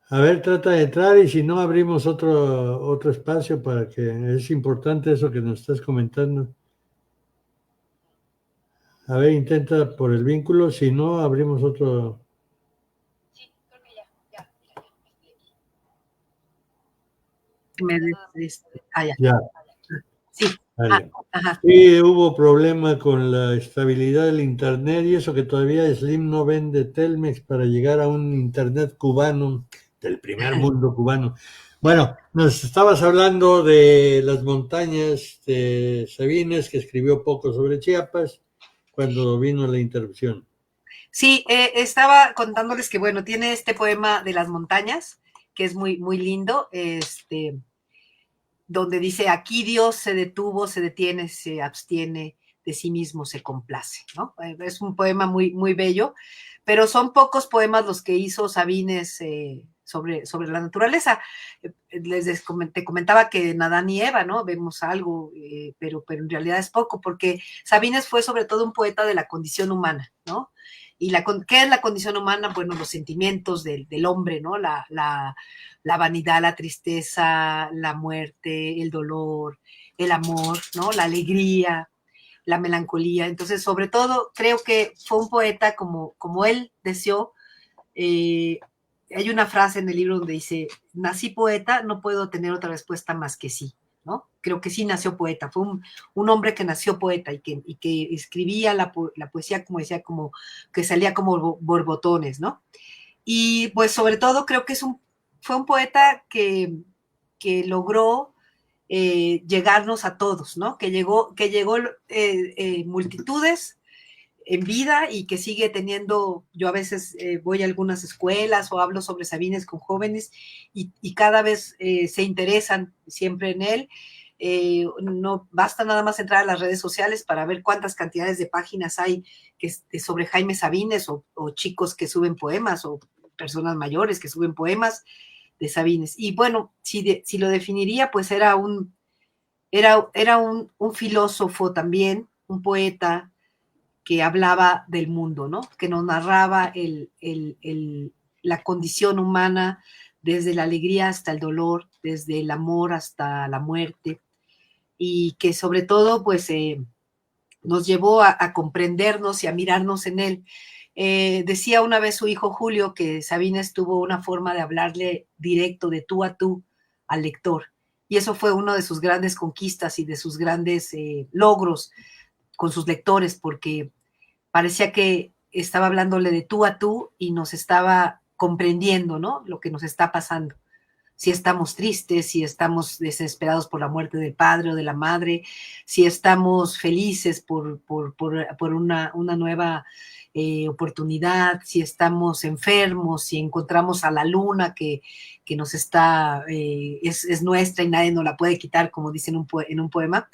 A ver, trata de entrar y si no, abrimos otro espacio para que es importante eso que nos estás comentando. A ver, intenta por el vínculo, si no, abrimos otro. Sí, creo que ya. Ya, Sí. vale. Ajá. Sí, hubo problema con la estabilidad del internet y eso que todavía Slim no vende Telmex para llegar a un internet cubano, del primer mundo cubano. Bueno, nos estabas hablando de las montañas de Sabines, que escribió poco sobre Chiapas, cuando vino la interrupción. Sí, estaba contándoles que, bueno, tiene este poema de las montañas, que es muy, muy lindo, donde dice, aquí Dios se detuvo, se detiene, se abstiene, de sí mismo se complace, ¿no? Es un poema muy, muy bello, pero son pocos poemas los que hizo Sabines sobre la naturaleza. Te comentaba que en Adán y Eva, ¿no? Vemos algo, pero en realidad es poco, porque Sabines fue sobre todo un poeta de la condición humana, ¿no? ¿Y qué es la condición humana? Bueno, los sentimientos del hombre, ¿no? La vanidad, la tristeza, la muerte, el dolor, el amor, ¿no? La alegría, la melancolía. Entonces, sobre todo, creo que fue un poeta como él deseó. Hay una frase en el libro donde dice, nací poeta, no puedo tener otra respuesta más que sí, ¿no? Creo que sí nació poeta, fue un hombre que nació poeta y que escribía la poesía, como decía, como que salía como borbotones, ¿no? Y pues sobre todo creo que fue un poeta que logró llegarnos a todos, ¿no? Que llegó multitudes en vida y que sigue teniendo, yo a veces voy a algunas escuelas o hablo sobre Sabines con jóvenes y cada vez se interesan siempre en él. no basta nada más entrar a las redes sociales para ver cuántas cantidades de páginas hay sobre Jaime Sabines, o chicos que suben poemas, o personas mayores que suben poemas de Sabines. Y bueno, si lo definiría, pues era un filósofo también, un poeta que hablaba del mundo, ¿no? Que nos narraba la condición humana, desde la alegría hasta el dolor, desde el amor hasta la muerte, y que sobre todo, pues, nos llevó a comprendernos y a mirarnos en él. Decía una vez su hijo Julio que Sabines tuvo una forma de hablarle directo, de tú a tú, al lector. Y eso fue una de sus grandes conquistas y de sus grandes logros con sus lectores, porque parecía que estaba hablándole de tú a tú y nos estaba comprendiendo, ¿no? Lo que nos está pasando. Si estamos tristes, si estamos desesperados por la muerte del padre o de la madre, si estamos felices por una nueva oportunidad, si estamos enfermos, si encontramos a la luna que nos está, es nuestra y nadie nos la puede quitar, como dice en un poema.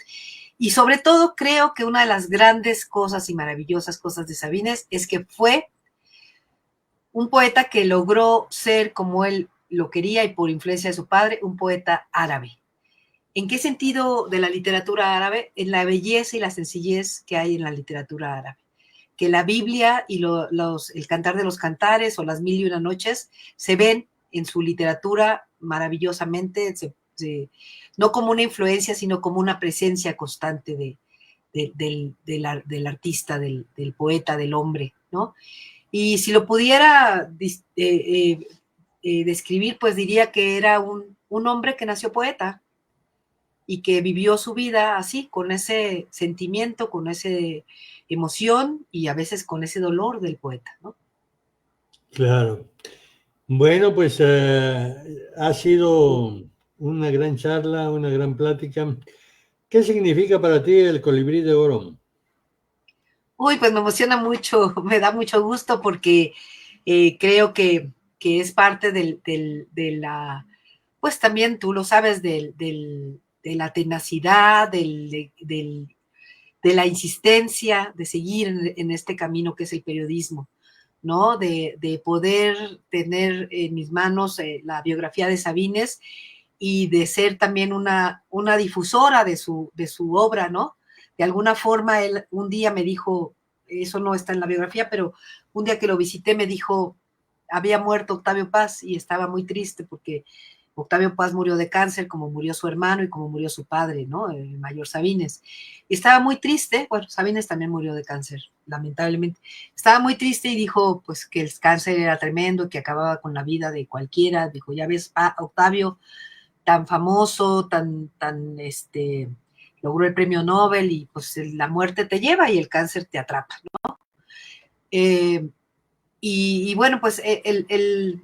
Y sobre todo creo que una de las grandes cosas y maravillosas cosas de Sabines es que fue un poeta que logró ser, como él lo quería y por influencia de su padre, un poeta árabe. ¿En qué sentido de la literatura árabe? En la belleza y la sencillez que hay en la literatura árabe. Que la Biblia y el Cantar de los Cantares o las Mil y una Noches se ven en su literatura maravillosamente, no como una influencia, sino como una presencia constante del artista, del poeta, del hombre, ¿no? Y si lo pudiera describir, pues diría que era un hombre que nació poeta y que vivió su vida así, con ese sentimiento, con esa emoción y a veces con ese dolor del poeta, ¿no? Claro. Bueno, pues ha sido una gran charla, una gran plática. ¿Qué significa para ti el colibrí de oro? Uy, pues me emociona mucho, me da mucho gusto porque creo que es parte de la, pues también tú lo sabes, de la tenacidad, de la insistencia de seguir en este camino que es el periodismo, ¿no? De poder tener en mis manos la biografía de Sabines y de ser también una difusora de su obra, ¿no? De alguna forma, él un día me dijo, eso no está en la biografía, pero un día que lo visité me dijo, había muerto Octavio Paz y estaba muy triste porque Octavio Paz murió de cáncer, como murió su hermano y como murió su padre, ¿no? El mayor Sabines. Y estaba muy triste, bueno, Sabines también murió de cáncer, lamentablemente. Estaba muy triste y dijo, pues, que el cáncer era tremendo, que acababa con la vida de cualquiera. Dijo, ya ves, Octavio, tan famoso, logró el premio Nobel y pues la muerte te lleva y el cáncer te atrapa, ¿no? Y bueno, pues el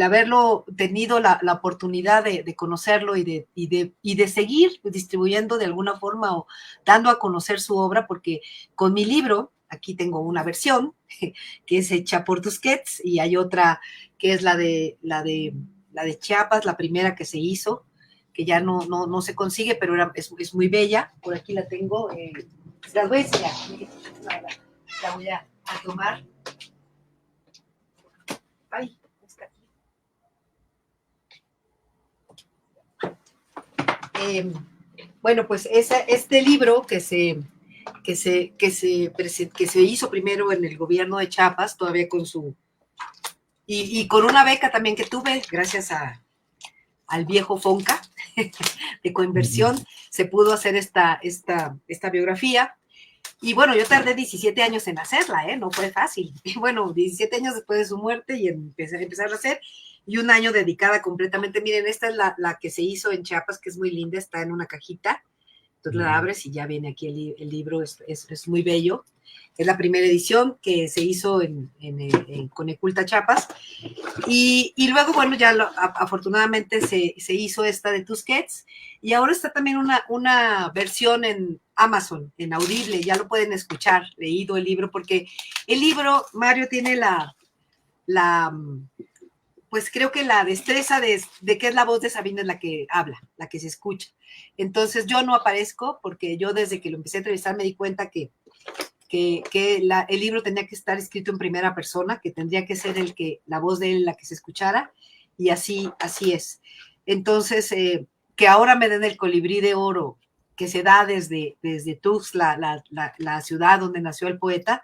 haberlo tenido la oportunidad de conocerlo y de seguir distribuyendo de alguna forma o dando a conocer su obra, porque con mi libro, aquí tengo una versión que es hecha por Tusquets y hay otra que es la de Chiapas, la primera que se hizo, que ya no se consigue, pero es muy bella. Por aquí la tengo. Se las voy a enseñar. La voy a tomar. Ay, está aquí. Bueno, pues este libro que se hizo primero en el gobierno de Chiapas, todavía con y con una beca también que tuve, gracias al viejo Fonca de Coinversión, se pudo hacer esta biografía. Y bueno, yo tardé 17 años en hacerla, no fue fácil. Y bueno, 17 años después de su muerte y empezar a hacer, y un año dedicada completamente. Miren, esta es la que se hizo en Chiapas, que es muy linda, está en una cajita. Entonces la abres y ya viene aquí el libro, es muy bello. Es la primera edición que se hizo en Coneculta Chiapas. Y luego, bueno, ya afortunadamente se hizo esta de Tusquets y ahora está también una versión en Amazon, en Audible, ya lo pueden escuchar, leído el libro, porque el libro, Mario, tiene pues creo que la destreza de que es la voz de Sabines la que habla, la que se escucha. Entonces yo no aparezco porque yo desde que lo empecé a entrevistar me di cuenta que el libro tenía que estar escrito en primera persona, que tendría que ser la voz de él la que se escuchara, y así es. Entonces, que ahora me den el colibrí de oro que se da desde Tuxtla, la ciudad donde nació el poeta,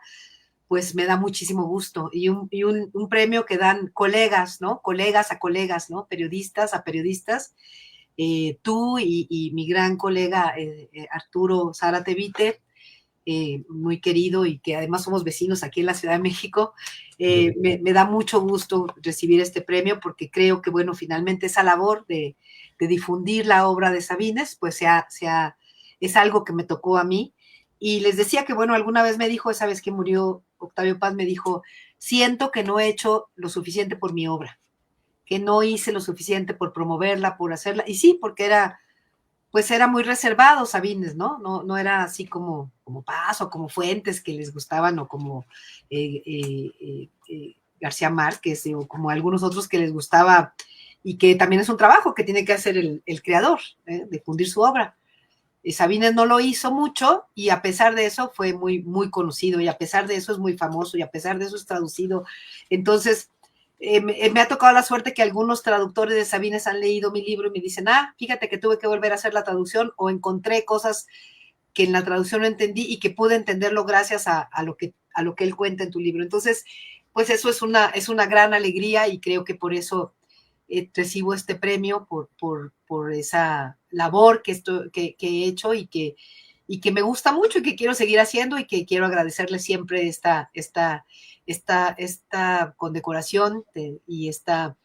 pues me da muchísimo gusto. Y un premio que dan colegas, ¿no? Colegas a colegas, ¿no? Periodistas a periodistas. Tú y mi gran colega Arturo Zárate Vite, muy querido y que además somos vecinos aquí en la Ciudad de México, me da mucho gusto recibir este premio porque creo que, bueno, finalmente esa labor de difundir la obra de Sabines, pues es algo que me tocó a mí. Y les decía que, bueno, alguna vez me dijo, esa vez que murió Octavio Paz, me dijo, siento que no he hecho lo suficiente por mi obra, que no hice lo suficiente por promoverla, por hacerla. Y sí, porque era muy reservado Sabines, ¿no? No era así como Paz o como Fuentes que les gustaban, o como García Márquez, o como algunos otros que les gustaba, y que también es un trabajo que tiene que hacer el creador, difundir su obra. Sabines no lo hizo mucho, y a pesar de eso fue muy, muy conocido, y a pesar de eso es muy famoso, y a pesar de eso es traducido. Entonces, me ha tocado la suerte que algunos traductores de Sabines han leído mi libro y me dicen, fíjate que tuve que volver a hacer la traducción, o encontré cosas que en la traducción no entendí y que pude entenderlo gracias a lo que él cuenta en tu libro. Entonces, pues eso es una gran alegría, y creo que por eso recibo este premio, por esa labor que he hecho, y que me gusta mucho, y que quiero seguir haciendo, y que quiero agradecerle siempre esta condecoración y esta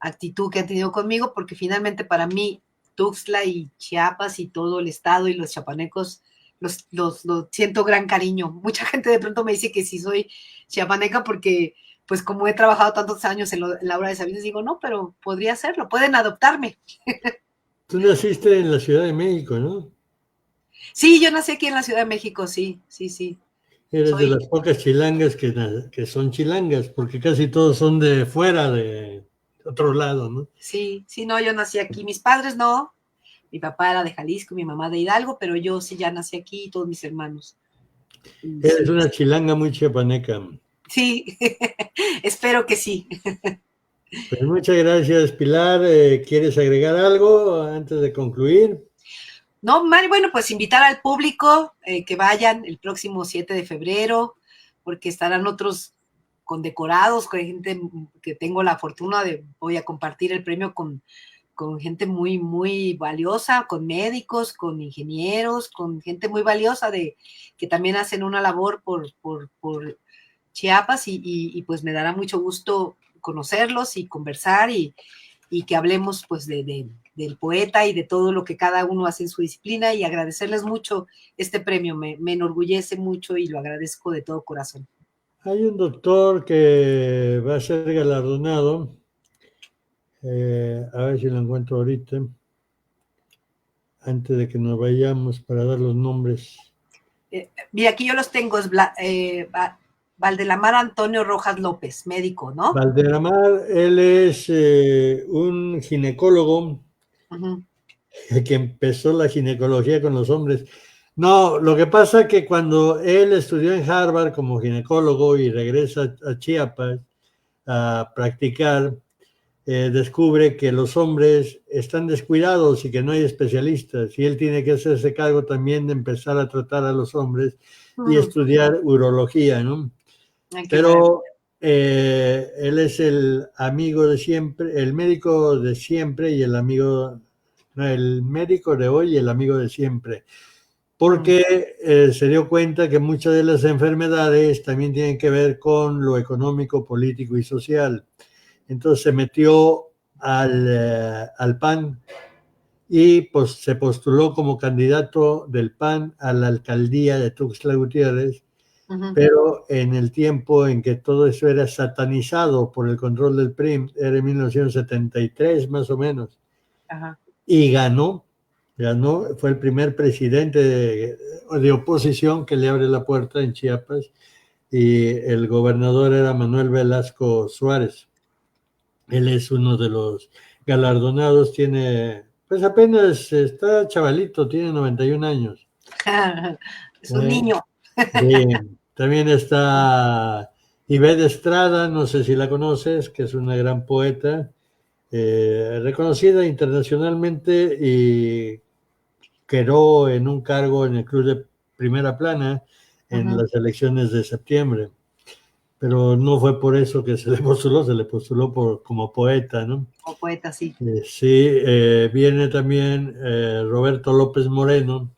actitud que han tenido conmigo, porque finalmente para mí Tuxtla y Chiapas y todo el estado y los chiapanecos los siento gran cariño. Mucha gente de pronto me dice que sí soy chiapaneca porque, pues, como he trabajado tantos años en la obra de Sabines, digo, no, pero podría serlo, pueden adoptarme. Tú naciste en la Ciudad de México, ¿no? Sí, yo nací aquí en la Ciudad de México, sí. Eres de Soy, las pocas chilangas que son chilangas, porque casi todos son de fuera, de otro lado, ¿no? sí, no, yo nací aquí. Mis padres no. Mi papá era de Jalisco, mi mamá de Hidalgo, pero yo sí ya nací aquí, y todos mis hermanos. Y Eres sí, una chilanga muy chiapaneca. sí. Espero que sí. Pues muchas gracias, Pilar. ¿Quieres agregar algo antes de concluir? No, Mari, bueno, pues invitar al público que vayan el próximo 7 de febrero, porque estarán otros condecorados, con gente que tengo la fortuna voy a compartir el premio con gente muy, muy valiosa, con médicos, con ingenieros, con gente muy valiosa que también hacen una labor por Chiapas, y pues me dará mucho gusto conocerlos y conversar, y que hablemos pues del poeta y de todo lo que cada uno hace en su disciplina, y agradecerles mucho este premio. Me enorgullece mucho y lo agradezco de todo corazón. Hay un doctor que va a ser galardonado, a ver si lo encuentro ahorita, antes de que nos vayamos para dar los nombres. Mira, aquí yo los tengo, es Valdelamar Antonio Rojas López, médico, ¿no? Valderamar, él es un ginecólogo Uh-huh. que empezó la ginecología con los hombres. No, lo que pasa es que cuando él estudió en Harvard como ginecólogo y regresa a Chiapas a practicar, descubre que los hombres están descuidados y que no hay especialistas, y él tiene que hacerse cargo también de empezar a tratar a los hombres y Uh-huh. estudiar urología, ¿no? Ay, qué maravilla. Pero él es el amigo de siempre, el médico de siempre y el amigo, no, el médico de hoy y el amigo de siempre, Uh-huh. porque se dio cuenta que muchas de las enfermedades también tienen que ver con lo económico, político y social. Entonces se metió al PAN y pues, se postuló como candidato del PAN a la alcaldía de Tuxtla Gutiérrez, Uh-huh. pero en el tiempo en que todo eso era satanizado por el control del PRI, era en 1973 más o menos, Ajá. y ganó, fue el primer presidente de oposición que le abre la puerta en Chiapas, y el gobernador era Manuel Velasco Suárez. Él es uno de los galardonados, tiene, pues apenas está chavalito, tiene 91 años. Es un niño. Sí. También está Ivette Estrada, no sé si la conoces, que es una gran poeta, reconocida internacionalmente y quedó en un cargo en el Club de Primera Plana en las elecciones de septiembre. Pero no fue por eso que se le postuló como poeta, ¿no? Como poeta, sí. Sí, viene también Roberto López Moreno,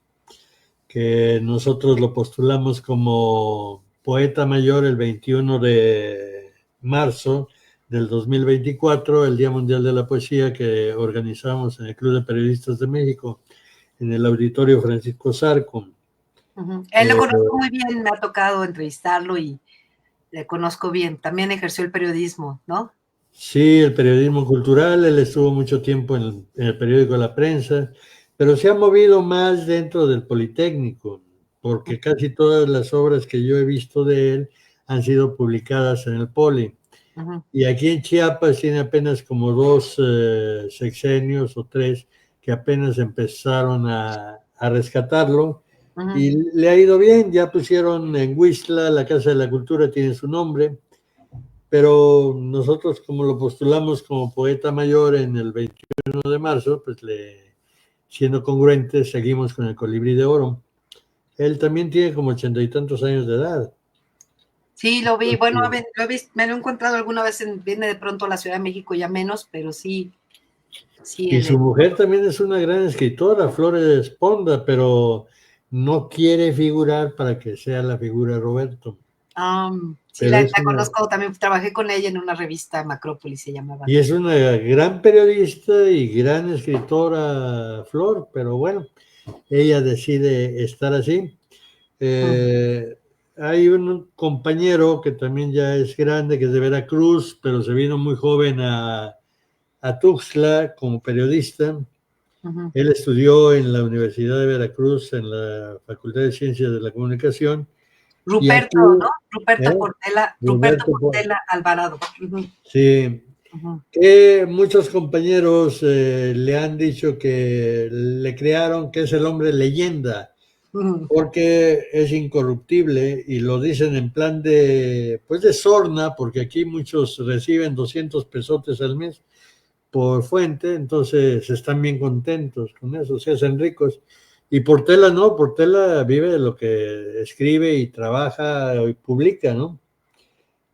que nosotros lo postulamos como poeta mayor el 21 de marzo del 2024, el Día Mundial de la Poesía que organizamos en el Club de Periodistas de México, en el Auditorio Francisco Zarco. Él lo conozco muy bien, me ha tocado entrevistarlo y le conozco bien. También ejerció el periodismo, ¿no? Sí, el periodismo cultural, él estuvo mucho tiempo en el periódico La Prensa, pero se ha movido más dentro del Politécnico, porque casi todas las obras que yo he visto de él han sido publicadas en el Poli. Y aquí en Chiapas tiene apenas como 2 sexenios o 3 que apenas empezaron a rescatarlo y le ha ido bien. Ya pusieron en Huixla, la Casa de la Cultura tiene su nombre, pero nosotros como lo postulamos como poeta mayor en el 21 de marzo, pues siendo congruentes, seguimos con el Colibrí de Oro. Él también tiene como 80 y tantos años de edad. Sí, lo vi, bueno, me lo he encontrado alguna vez, viene de pronto a la Ciudad de México, ya menos, pero sí. Y su mujer también es una gran escritora, Flores Ponda, pero no quiere figurar para que sea la figura de Roberto. Sí, la conozco, también trabajé con ella en una revista, Macrópolis se llamaba. Y es una gran periodista y gran escritora, Flor, pero bueno, ella decide estar así. Hay un compañero que también ya es grande, que es de Veracruz, pero se vino muy joven a Tuxtla como periodista. Él estudió en la Universidad de Veracruz, en la Facultad de Ciencias de la Comunicación. Ruperto, ¿no? Ruperto Portela Alvarado. Sí. Que muchos compañeros le han dicho que le crearon que es el hombre leyenda, porque es incorruptible y lo dicen en plan pues de sorna, porque aquí muchos reciben 200 pesotes al mes por fuente, entonces están bien contentos con eso, se hacen ricos. Y Portela no, Portela vive de lo que escribe y trabaja y publica, ¿no?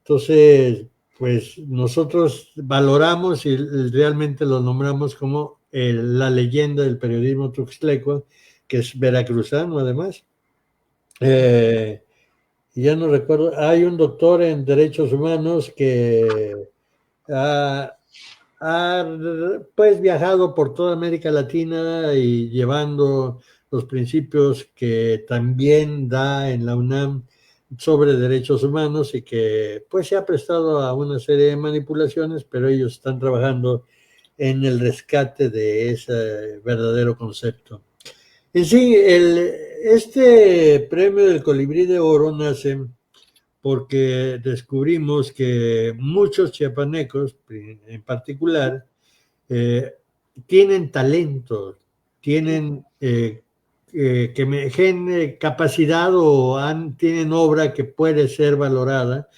Entonces, pues nosotros valoramos y realmente lo nombramos como la leyenda del periodismo tuxtleco, que es veracruzano además. Ya no recuerdo, hay un doctor en derechos humanos que pues viajado por toda América Latina y llevando los principios que también da en la UNAM sobre derechos humanos y que pues se ha prestado a una serie de manipulaciones, pero ellos están trabajando en el rescate de ese verdadero concepto. En sí, este premio del Colibrí de Oro nace porque descubrimos que muchos chiapanecos, en particular, tienen talento, tienen capacidad o tienen obra que puede ser valorada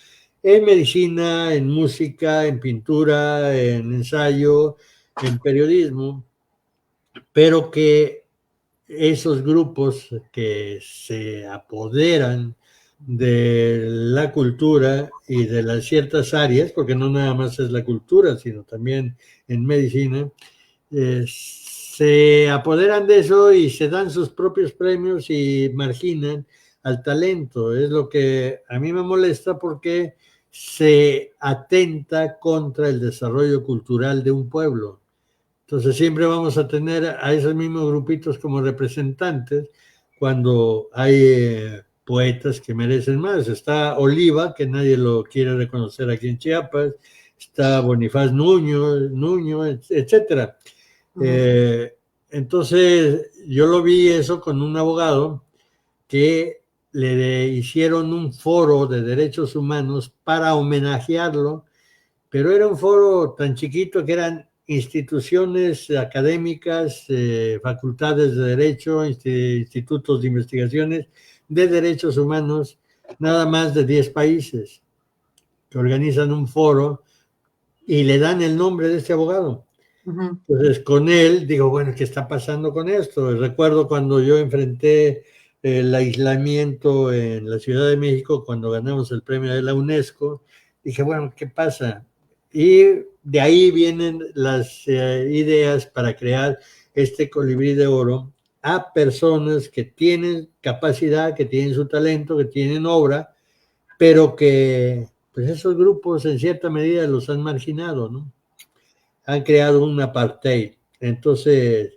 en medicina, en música, en pintura, en ensayo, en periodismo, pero que esos grupos que se apoderan de la cultura y de las ciertas áreas, porque no nada más es la cultura, sino también en medicina, se apoderan de eso y se dan sus propios premios y marginan al talento. Es lo que a mí me molesta porque se atenta contra el desarrollo cultural de un pueblo. Entonces siempre vamos a tener a esos mismos grupitos como representantes cuando hay poetas que merecen más. Está Oliva, que nadie lo quiere reconocer aquí en Chiapas, está Bonifaz Nuño, etcétera. Entonces yo lo vi eso con un abogado que le hicieron un foro de derechos humanos para homenajearlo pero era un foro tan chiquito que eran instituciones académicas, facultades de derecho, institutos de investigaciones de derechos humanos, nada más de 10 países, que organizan un foro y le dan el nombre de este abogado. Entonces, con él, digo, bueno, ¿qué está pasando con esto? Recuerdo cuando yo enfrenté el aislamiento en la Ciudad de México, cuando ganamos el premio de la UNESCO, dije, bueno, ¿qué pasa? Y de ahí vienen las ideas para crear este colibrí de oro a personas que tienen capacidad, que tienen su talento, que tienen obra, pero que pues esos grupos en cierta medida los han marginado, ¿no? Han creado un apartheid. Entonces,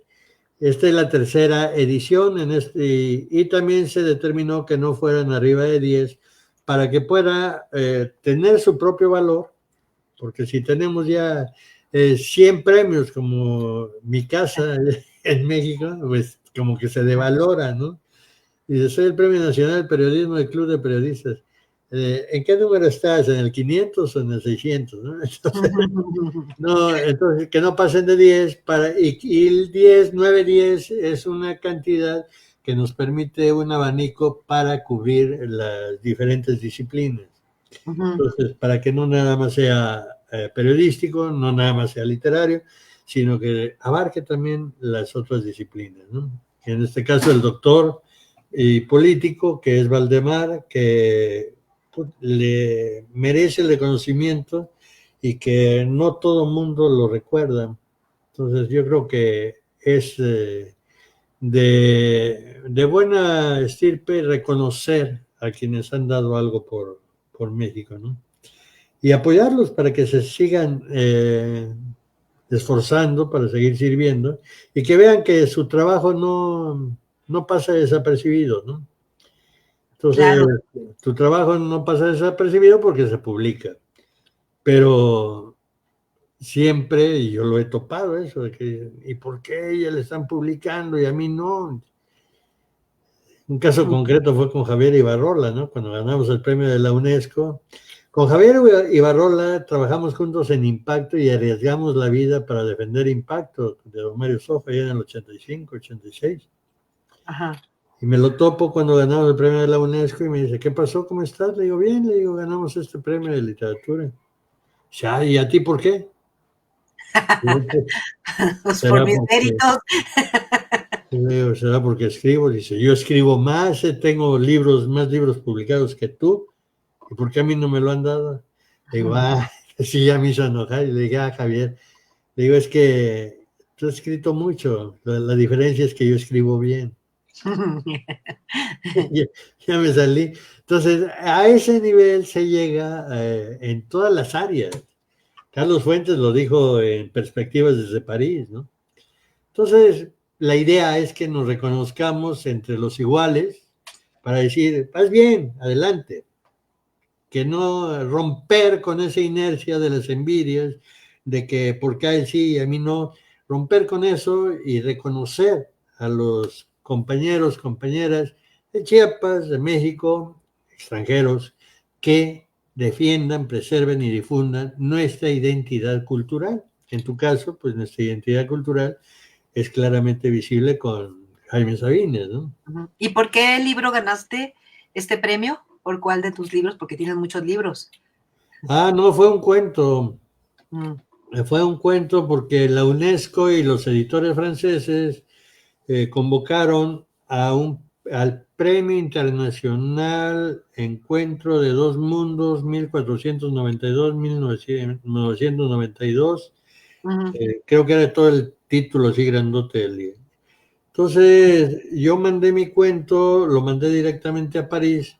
esta es la tercera edición y también se determinó que no fueran arriba de 10 para que pueda tener su propio valor, porque si tenemos ya 100 premios como mi casa en México, pues como que se devalora, ¿no? Y yo soy el Premio Nacional de Periodismo del Club de Periodistas. ¿En qué número estás? ¿En el 500 o en el 600? ¿No? Entonces, no, entonces que no pasen de 10 y el 10, 9, 10 es una cantidad que nos permite un abanico para cubrir las diferentes disciplinas. Entonces, para que no nada más sea periodístico, no nada más sea literario, sino que abarque también las otras disciplinas, ¿no? En este caso, el doctor y político, que es Valdemar, que le merece el reconocimiento y que no todo el mundo lo recuerda. Entonces, yo creo que es de buena estirpe reconocer a quienes han dado algo por México, ¿no? Y apoyarlos para que se sigan esforzando para seguir sirviendo y que vean que su trabajo no pasa desapercibido, ¿no? Entonces, Claro. tu trabajo no pasa desapercibido porque se publica, pero siempre, y yo lo he topado eso, de que, ¿y por qué a ella le están publicando y a mí no? Un caso concreto fue con Javier Ibarrola, ¿no? Cuando ganamos el premio de la UNESCO. Con Javier Ibarrola trabajamos juntos en Impacto y arriesgamos la vida para defender Impacto de don Mario Soja ya en el 85, 86. Ajá. Y me lo topo cuando ganamos el premio de la UNESCO y me dice, ¿qué pasó? ¿Cómo estás? Le digo, bien, le digo, ganamos este premio de literatura. Ya, ¿y a ti por qué? Pues por Será mis porque, méritos. será porque escribo. Dice, yo escribo más, tengo más libros publicados que tú. ¿Y por qué a mí no me lo han dado? Le digo, sí, ya me hizo enojar. Y le dije, Javier, le digo, es que tú has escrito mucho. La diferencia es que yo escribo bien. Ya me salí. Entonces, a ese nivel se llega en todas las áreas. Carlos Fuentes lo dijo en Perspectivas desde París, ¿no? Entonces, la idea es que nos reconozcamos entre los iguales para decir, vas bien, adelante. Que no romper con esa inercia de las envidias, de que porque a él sí y a mí no, romper con eso y reconocer a los compañeros, compañeras de Chiapas, de México, extranjeros, que defiendan, preserven y difundan nuestra identidad cultural. En tu caso, pues nuestra identidad cultural es claramente visible con Jaime Sabines, ¿no? ¿Y por qué libro ganaste este premio? ¿Por cuál de tus libros? Porque tienes muchos libros. No, fue un cuento. Mm. Fue un cuento porque la UNESCO y los editores franceses convocaron al Premio Internacional Encuentro de Dos Mundos 1492-1992. Creo que era todo el título así grandote del día. Entonces yo mandé mi cuento, lo mandé directamente a París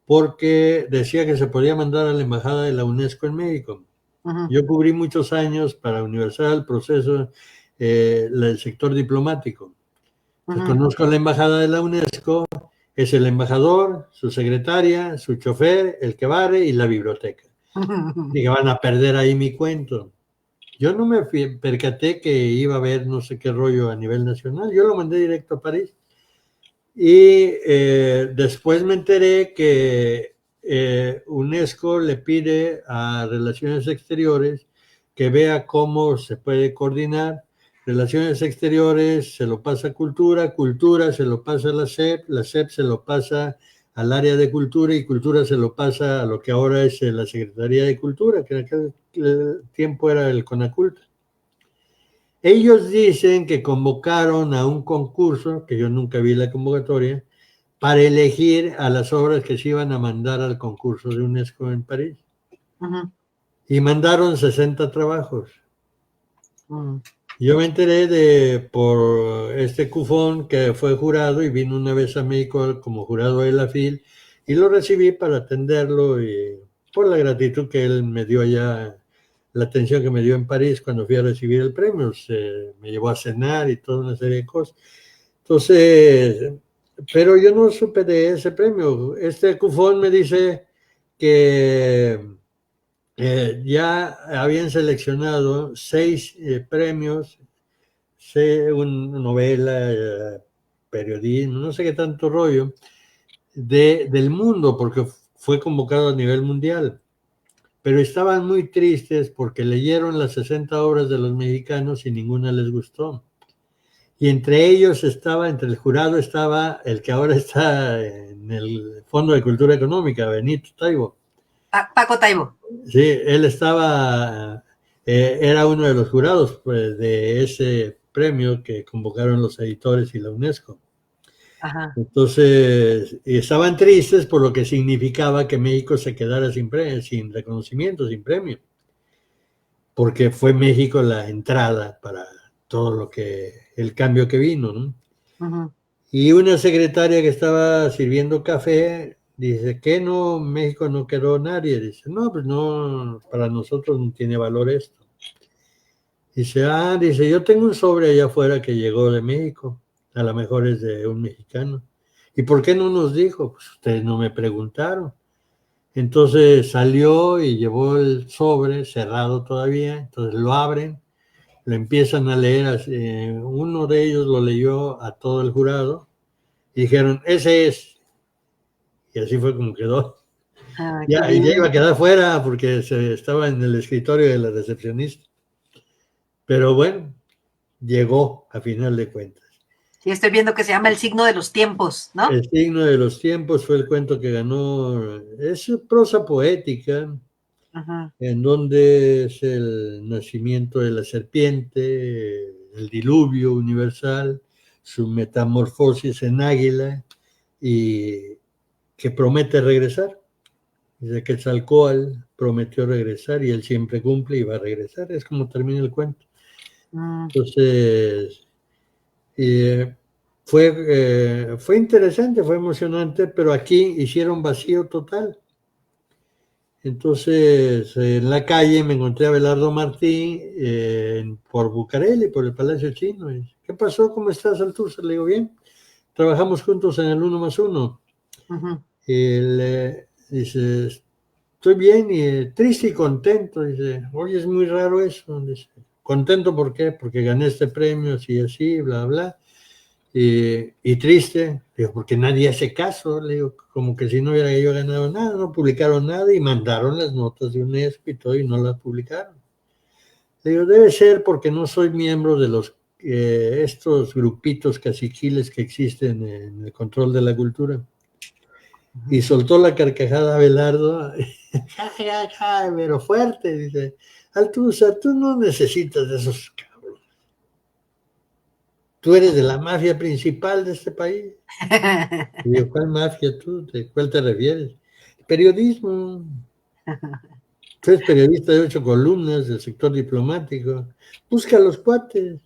porque decía que se podía mandar a la Embajada de la UNESCO en México. Yo cubrí muchos años para Universal, Proceso, el sector diplomático. Conozco la embajada de la UNESCO, es el embajador, su secretaria, su chofer, el que barre y la biblioteca. Y que van a perder ahí mi cuento. Yo no me percaté que iba a haber no sé qué rollo a nivel nacional. Yo lo mandé directo a París. Y después me enteré que UNESCO le pide a Relaciones Exteriores que vea cómo se puede coordinar. Relaciones Exteriores se lo pasa a Cultura, Cultura se lo pasa a la SEP se lo pasa al área de Cultura y Cultura se lo pasa a lo que ahora es la Secretaría de Cultura, que en aquel tiempo era el CONACULTA. Ellos dicen que convocaron a un concurso, que yo nunca vi la convocatoria, para elegir a las obras que se iban a mandar al concurso de UNESCO en París. Ujú. Y mandaron 60 trabajos. Mm. Yo me enteré por este Cufón que fue jurado y vino una vez a México como jurado de la FIL y lo recibí para atenderlo y por la gratitud que él me dio allá, la atención que me dio en París cuando fui a recibir el premio, me llevó a cenar y toda una serie de cosas. Entonces, pero yo no supe de ese premio. Este Cufón me dice que ya habían seleccionado 6 premios, una novela, periodismo, no sé qué tanto rollo, del mundo, porque fue convocado a nivel mundial. Pero estaban muy tristes porque leyeron las 60 obras de los mexicanos y ninguna les gustó. Y entre ellos entre el jurado estaba el que ahora está en el Fondo de Cultura Económica, Benito Taibo. Paco Taibo. Sí, él era uno de los jurados pues, de ese premio que convocaron los editores y la UNESCO. Ajá. Entonces, estaban tristes por lo que significaba que México se quedara sin reconocimiento, sin premio, porque fue México la entrada para todo el cambio que vino, ¿no? Uh-huh. Y una secretaria que estaba sirviendo café dice, ¿qué no? México no quedó nadie. Dice, no, pues no, para nosotros no tiene valor esto. Dice, yo tengo un sobre allá afuera que llegó de México, a lo mejor es de un mexicano. ¿Y por qué no nos dijo? Pues ustedes no me preguntaron. Entonces salió y llevó el sobre cerrado todavía, entonces lo abren, lo empiezan a leer, uno de ellos lo leyó a todo el jurado y dijeron, ese es. Y así fue como quedó. Ya iba a quedar fuera porque estaba en el escritorio de la recepcionista. Pero bueno, llegó a final de cuentas. Sí, estoy viendo que se llama El signo de los tiempos, ¿no? El signo de los tiempos fue el cuento que ganó. Es prosa poética, uh-huh, en donde es el nacimiento de la serpiente, el diluvio universal, su metamorfosis en águila y que promete regresar. Dice que Quetzalcóatl prometió regresar y él siempre cumple y va a regresar. Es como termina el cuento. Entonces, fue interesante, fue emocionante, pero aquí hicieron vacío total. Entonces, en la calle me encontré a Abelardo Martí por Bucareli, por el Palacio Chino. ¿Qué pasó? ¿Cómo estás, Althusser? Le digo, bien. Trabajamos juntos en el 1+1. Uh-huh. Y dice, estoy bien y triste y contento. Dice, oye, es muy raro eso. Dice, ¿contento por qué? Porque gané este premio, así, bla, bla. Y triste, digo, porque nadie hace caso, le digo, como que si no hubiera yo ganado nada, no publicaron nada y mandaron las notas de UNESCO y todo y no las publicaron. Le digo, debe ser porque no soy miembro de estos grupitos caciquiles que existen en el control de la cultura. Y soltó la carcajada Abelardo, pero fuerte, dice, Althusser, tú no necesitas de esos cabros. Tú eres de la mafia principal de este país. Y digo, ¿cuál mafia tú? ¿De cuál te refieres? Periodismo. Tú eres periodista de 8 columnas del sector diplomático. Busca a los cuates.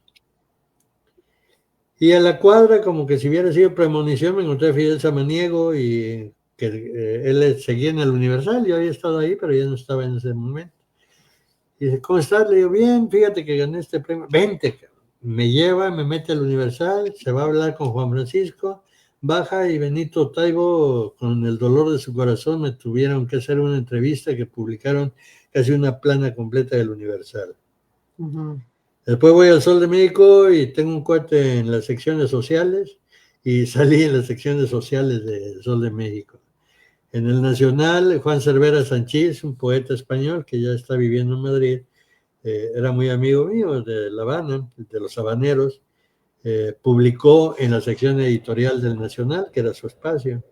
Y a la cuadra, como que si hubiera sido premonición, me encontré a Fidel Samaniego y que él seguía en el Universal. Yo había estado ahí, pero ya no estaba en ese momento. Y dice, ¿cómo estás? Le digo, bien, fíjate que gané este premio. Vente, me lleva, me mete al Universal, se va a hablar con Juan Francisco, baja y Benito Taibo, con el dolor de su corazón, me tuvieron que hacer una entrevista que publicaron casi una plana completa del Universal. Uh-huh. Después voy al Sol de México y tengo un cuate en las secciones sociales y salí en las secciones sociales del Sol de México. En el Nacional, Juan Cervera Sanchís, un poeta español que ya está viviendo en Madrid, era muy amigo mío de La Habana, de los habaneros, publicó en la sección editorial del Nacional, que era su espacio.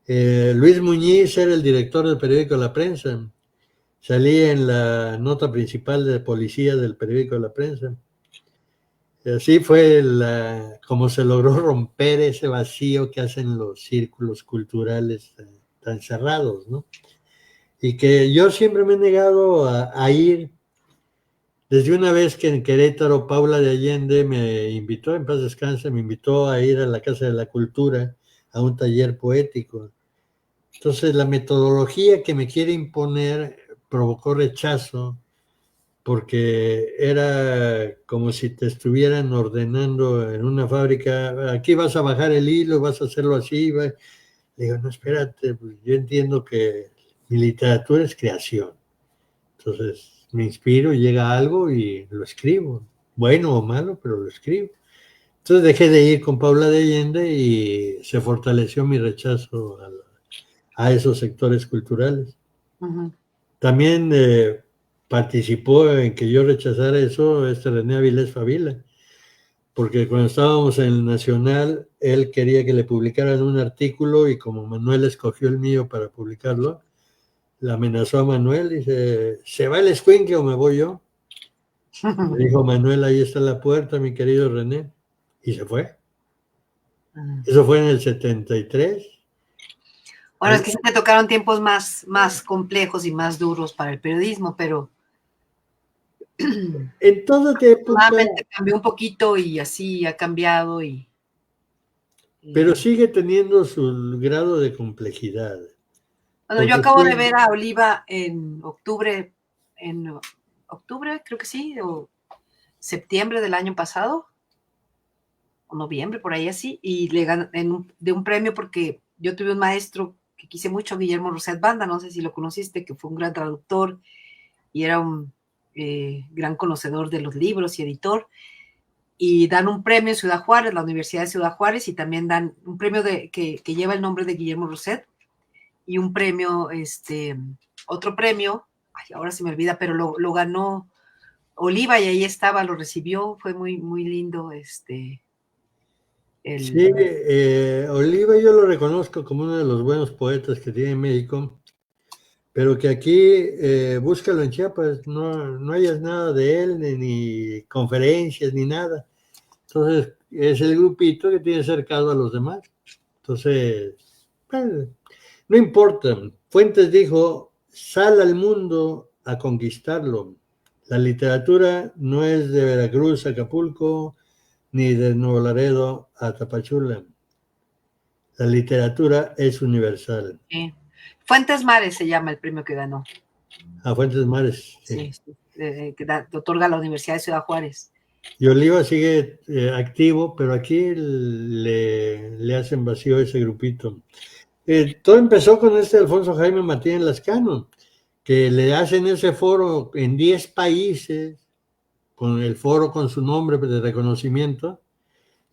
Luis Muñiz era el director del periódico La Prensa. Salí en la nota principal de policía del periódico La Prensa. Así fue como se logró romper ese vacío que hacen los círculos culturales tan cerrados, ¿no? Y que yo siempre me he negado a ir. Desde una vez que en Querétaro, Paula de Allende me invitó, en paz descanse, me invitó a ir a la Casa de la Cultura a un taller poético. Entonces, la metodología que me quiere imponer provocó rechazo, porque era como si te estuvieran ordenando en una fábrica, aquí vas a bajar el hilo, vas a hacerlo así. Le digo, no, espérate, pues yo entiendo que mi literatura es creación. Entonces me inspiro, llega algo y lo escribo, bueno o malo, pero lo escribo. Entonces dejé de ir con Paula de Allende y se fortaleció mi rechazo a esos sectores culturales. Ujú. También participó en que yo rechazara eso René Avilés Favila, porque cuando estábamos en el Nacional, él quería que le publicaran un artículo y como Manuel escogió el mío para publicarlo, le amenazó a Manuel, dice, ¿se va el escuincle o me voy yo? Le dijo Manuel, ahí está la puerta, mi querido René, y se fue. Eso fue en el 73. Bueno, es que sí te tocaron tiempos más complejos y más duros para el periodismo, pero en toda época, cambió un poquito y así ha cambiado pero sigue teniendo su grado de complejidad. Bueno, yo acabo de ver a Oliva en octubre, creo que sí, o septiembre del año pasado, o noviembre, por ahí así, y le gané de un premio porque yo tuve un maestro que quise mucho, Guillermo Roset Banda, no sé si lo conociste, que fue un gran traductor y era un gran conocedor de los libros y editor, y dan un premio en Ciudad Juárez, la Universidad de Ciudad Juárez, y también dan un premio que lleva el nombre de Guillermo Roset, y un premio, otro premio, ay, ahora se me olvida, pero lo ganó Oliva y ahí estaba, lo recibió, fue muy, muy lindo. Sí, Oliva yo lo reconozco como uno de los buenos poetas que tiene México, pero que aquí, búscalo en Chiapas, no hayas nada de él, ni conferencias, ni nada. Entonces, es el grupito que tiene cercado a los demás. Entonces, bueno, no importa. Fuentes dijo, sal al mundo a conquistarlo. La literatura no es de Veracruz a Acapulco, ni de Nuevo Laredo a Tapachula. La literatura es universal. Sí. Fuentes Mares se llama el premio que ganó. A Fuentes Mares. Sí, sí, que otorga la Universidad de Ciudad Juárez. Y Oliva sigue activo, pero aquí le hacen vacío ese grupito. Todo empezó con Alfonso Jaime Martínez Lascano, que le hacen ese foro en 10 países, con el foro con su nombre de reconocimiento,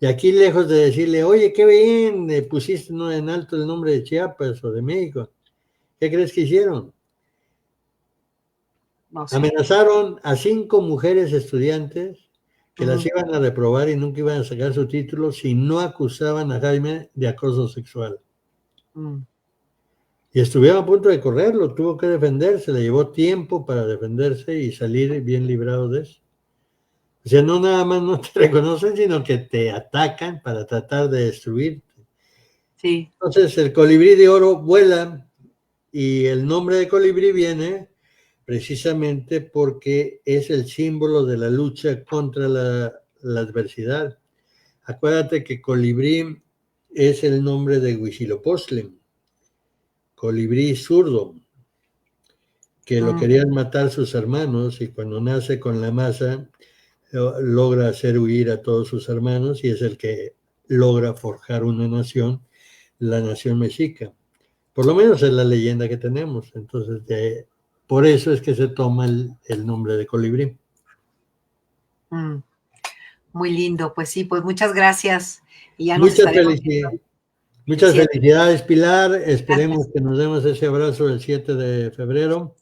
y aquí lejos de decirle, oye, qué bien, pusiste en alto el nombre de Chiapas o de México, ¿qué crees que hicieron? No sé. Amenazaron a 5 mujeres estudiantes que las iban a reprobar y nunca iban a sacar su título si no acusaban a Jaime de acoso sexual. Y estuvieron a punto de correrlo, tuvo que defenderse, le llevó tiempo para defenderse y salir bien librado de eso. O sea, no nada más no te reconocen, sino que te atacan para tratar de destruirte. Sí. Entonces el colibrí de oro vuela y el nombre de colibrí viene precisamente porque es el símbolo de la lucha contra la adversidad. Acuérdate que colibrí es el nombre de Huitzilopochtli, colibrí zurdo, que lo querían matar sus hermanos y cuando nace con la masa logra hacer huir a todos sus hermanos y es el que logra forjar una nación, la nación mexica. Por lo menos es la leyenda que tenemos. Entonces, por eso es que se toma el nombre de colibrí. Muy lindo, pues sí, pues muchas gracias. Y ya muchas felicidades. Muchas felicidades, Pilar. Esperemos que nos demos ese abrazo el 7 de febrero.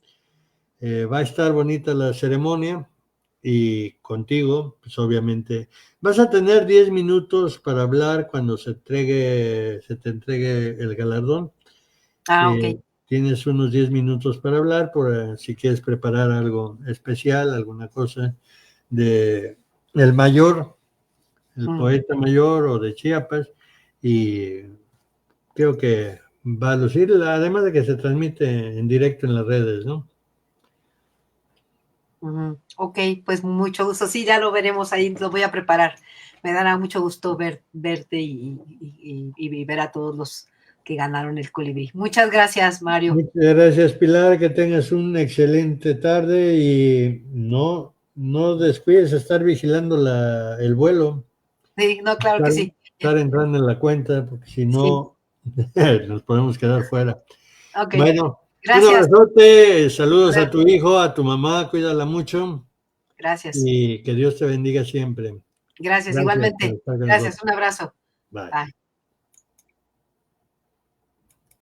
Va a estar bonita la ceremonia y contigo, pues obviamente, vas a tener 10 minutos para hablar cuando se te entregue el galardón. Ok. Tienes unos 10 minutos para hablar, por si quieres preparar algo especial, alguna cosa de el mayor, el poeta mayor o de Chiapas, y creo que va a lucir, además de que se transmite en directo en las redes, ¿no? Ok, pues mucho gusto. Sí, ya lo veremos ahí, lo voy a preparar. Me dará mucho gusto verte y ver a todos los que ganaron el colibrí. Muchas gracias, Mario. Muchas gracias, Pilar, que tengas una excelente tarde y no descuides estar vigilando el vuelo, Sí, no, claro que sí. estar entrando en la cuenta, porque si Sí. no nos podemos quedar fuera. Ok, Bueno, un gracias. abrazote, saludos a tu hijo, a tu mamá, cuídala mucho Gracias. y que Dios te bendiga siempre. Gracias, Gracias por igualmente. estar con Gracias, nosotros. un abrazo. Bye. Bye.